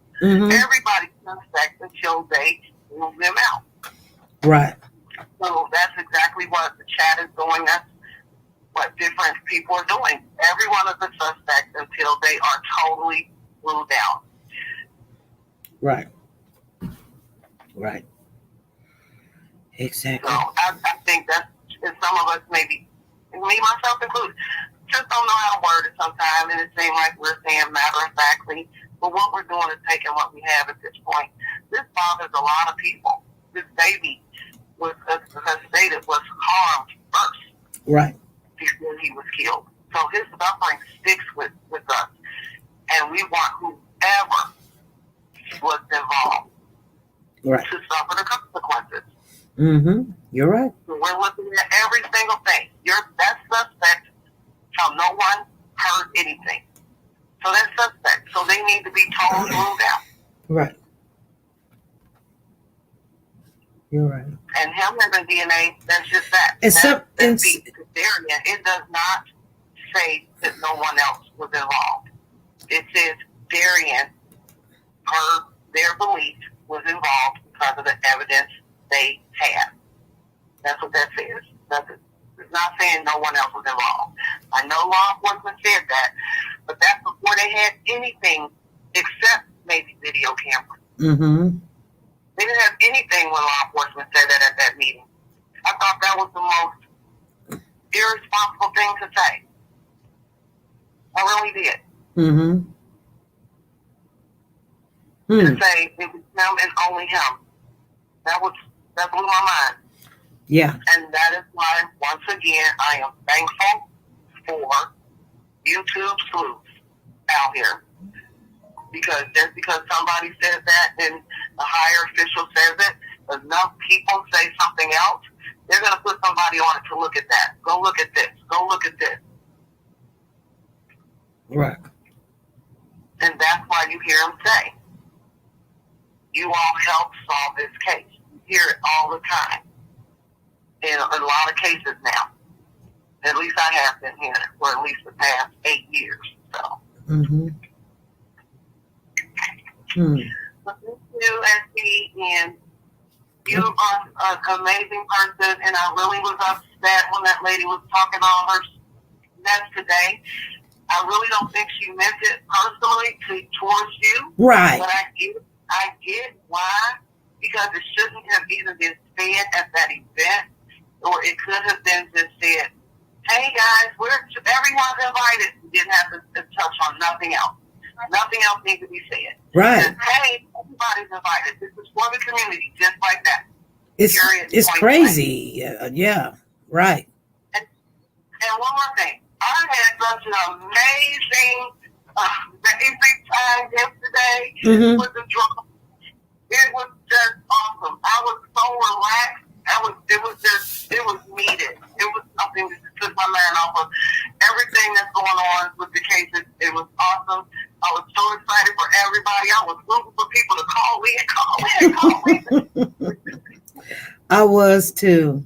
Everybody suspects until they move them out.
Right.
So people are doing. Every one of the suspects until they are totally ruled out.
Right. Right. Exactly.
So I think that's, and some of us maybe, me myself included, just don't know how to word it sometimes, and it seems like we're saying matter-of-factly, but what we're doing is taking what we have at this point. This bothers a lot of people. This baby was, as stated, was harmed first.
Right.
Before he was killed. So his suffering sticks with us. And we want whoever was involved to suffer the consequences.
Mm-hmm. You're right.
So we're looking at every single thing. That suspect, how no one heard anything. So that's suspect. So they need to be totally ruled out.
Right. You're right.
And him having DNA, that's just that.
Except
that's Darrynn. It does not say that no one else was involved. It says Darrynn, their belief, was involved because of the evidence they had. That's what that says. It's not saying no one else was involved. I know law enforcement said that, but that's before they had anything except maybe video cameras.
Mm-hmm.
They didn't have anything when law enforcement said that at that meeting. I thought that was the most irresponsible thing to say. I really did.
Mm-hmm.
To say it was him and only him. That blew my mind.
Yeah.
And that is why, once again, I am thankful for YouTube sleuths out here. Because just because somebody says that and a higher official says it, enough people say something else, they're going to put somebody on it to look at that. Go look at this. Go look at this.
Right.
And that's why you hear them say, you all helped solve this case. You hear it all the time. In a lot of cases now. At least I have been here for at least the past 8 years. So.
Mm-hmm.
But thank you, SC, and you are an amazing person, and I really was upset when that lady was talking on her mess today. I really don't think she meant it personally towards you.
Right.
But I get why, because it shouldn't have even been said at that event, or it could have been just said, hey guys, everyone's invited. You didn't have to touch on nothing else. Nothing else needs to be said.
Right.
Just, hey, everybody's invited. This is for the community, just like that.
It's crazy. Yeah. Right.
And one more thing. I had such an amazing time yesterday with the drums. It was just awesome. I was so relaxed. It was needed. It was something that took my mind off of everything that's going on with the cases. It was awesome. I was so excited for everybody. I was looking for people to call in.
I was too.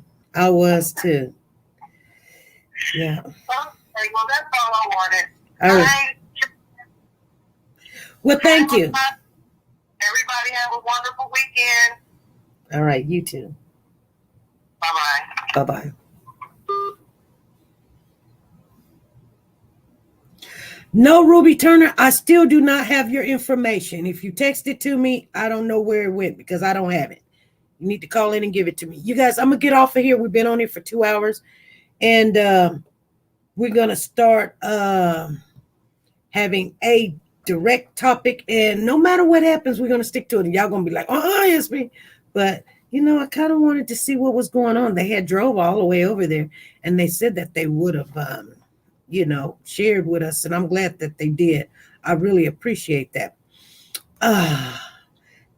Yeah.
Okay, well, that's all I wanted.
All right. Well, thank you.
Everybody have a wonderful weekend.
All right, you too.
Bye-bye.
Bye-bye. No, Ruby Turner, I still do not have your information. If you text it to me, I don't know where it went because I don't have it. You need to call in and give it to me. You guys, I'm going to get off of here. We've been on here for 2 hours. And we're going to start having a direct topic. And no matter what happens, we're going to stick to it. And y'all going to be like, yes, me. But, you know, I kind of wanted to see what was going on. They had drove all the way over there. And they said that they would have, shared with us. And I'm glad that they did. I really appreciate that.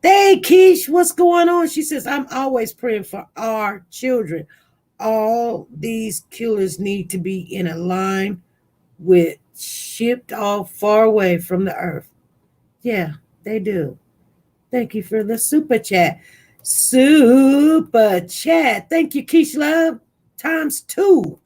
Hey, Keish, what's going on? She says, I'm always praying for our children. All these killers need to be in a line with shipped off far away from the earth. Yeah, they do. Thank you for the super chat. Super chat. Thank you, Keish Love. ×2.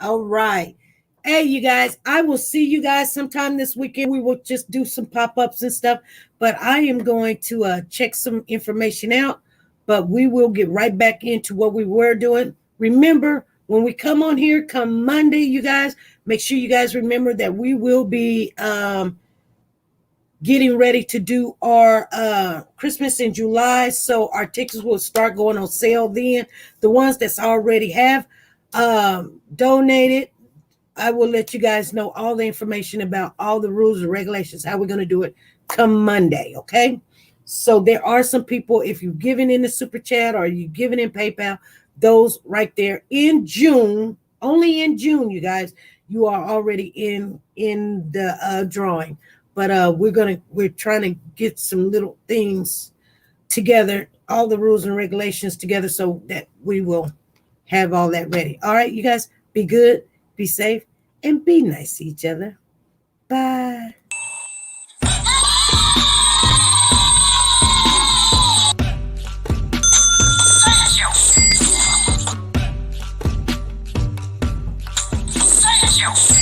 All right. Hey, you guys, I will see you guys sometime this weekend. We will just do some pop-ups and stuff, but I am going to check some information out, but we will get right back into what we were doing. Remember, when we come on here, come Monday, you guys, make sure you guys remember that we will be getting ready to do our Christmas in July, so our tickets will start going on sale then. The ones that's already have donated, I will let you guys know all the information about all the rules and regulations, how we're going to do it come Monday, okay? So there are some people, if you're giving in the super chat or you're giving in PayPal, those right there in June, only in June, you guys, you are already in the drawing. But we're trying to get some little things together, all the rules and regulations together so that we will have all that ready. All right, you guys, be good. Be safe and be nice to each other. Bye.
Say it,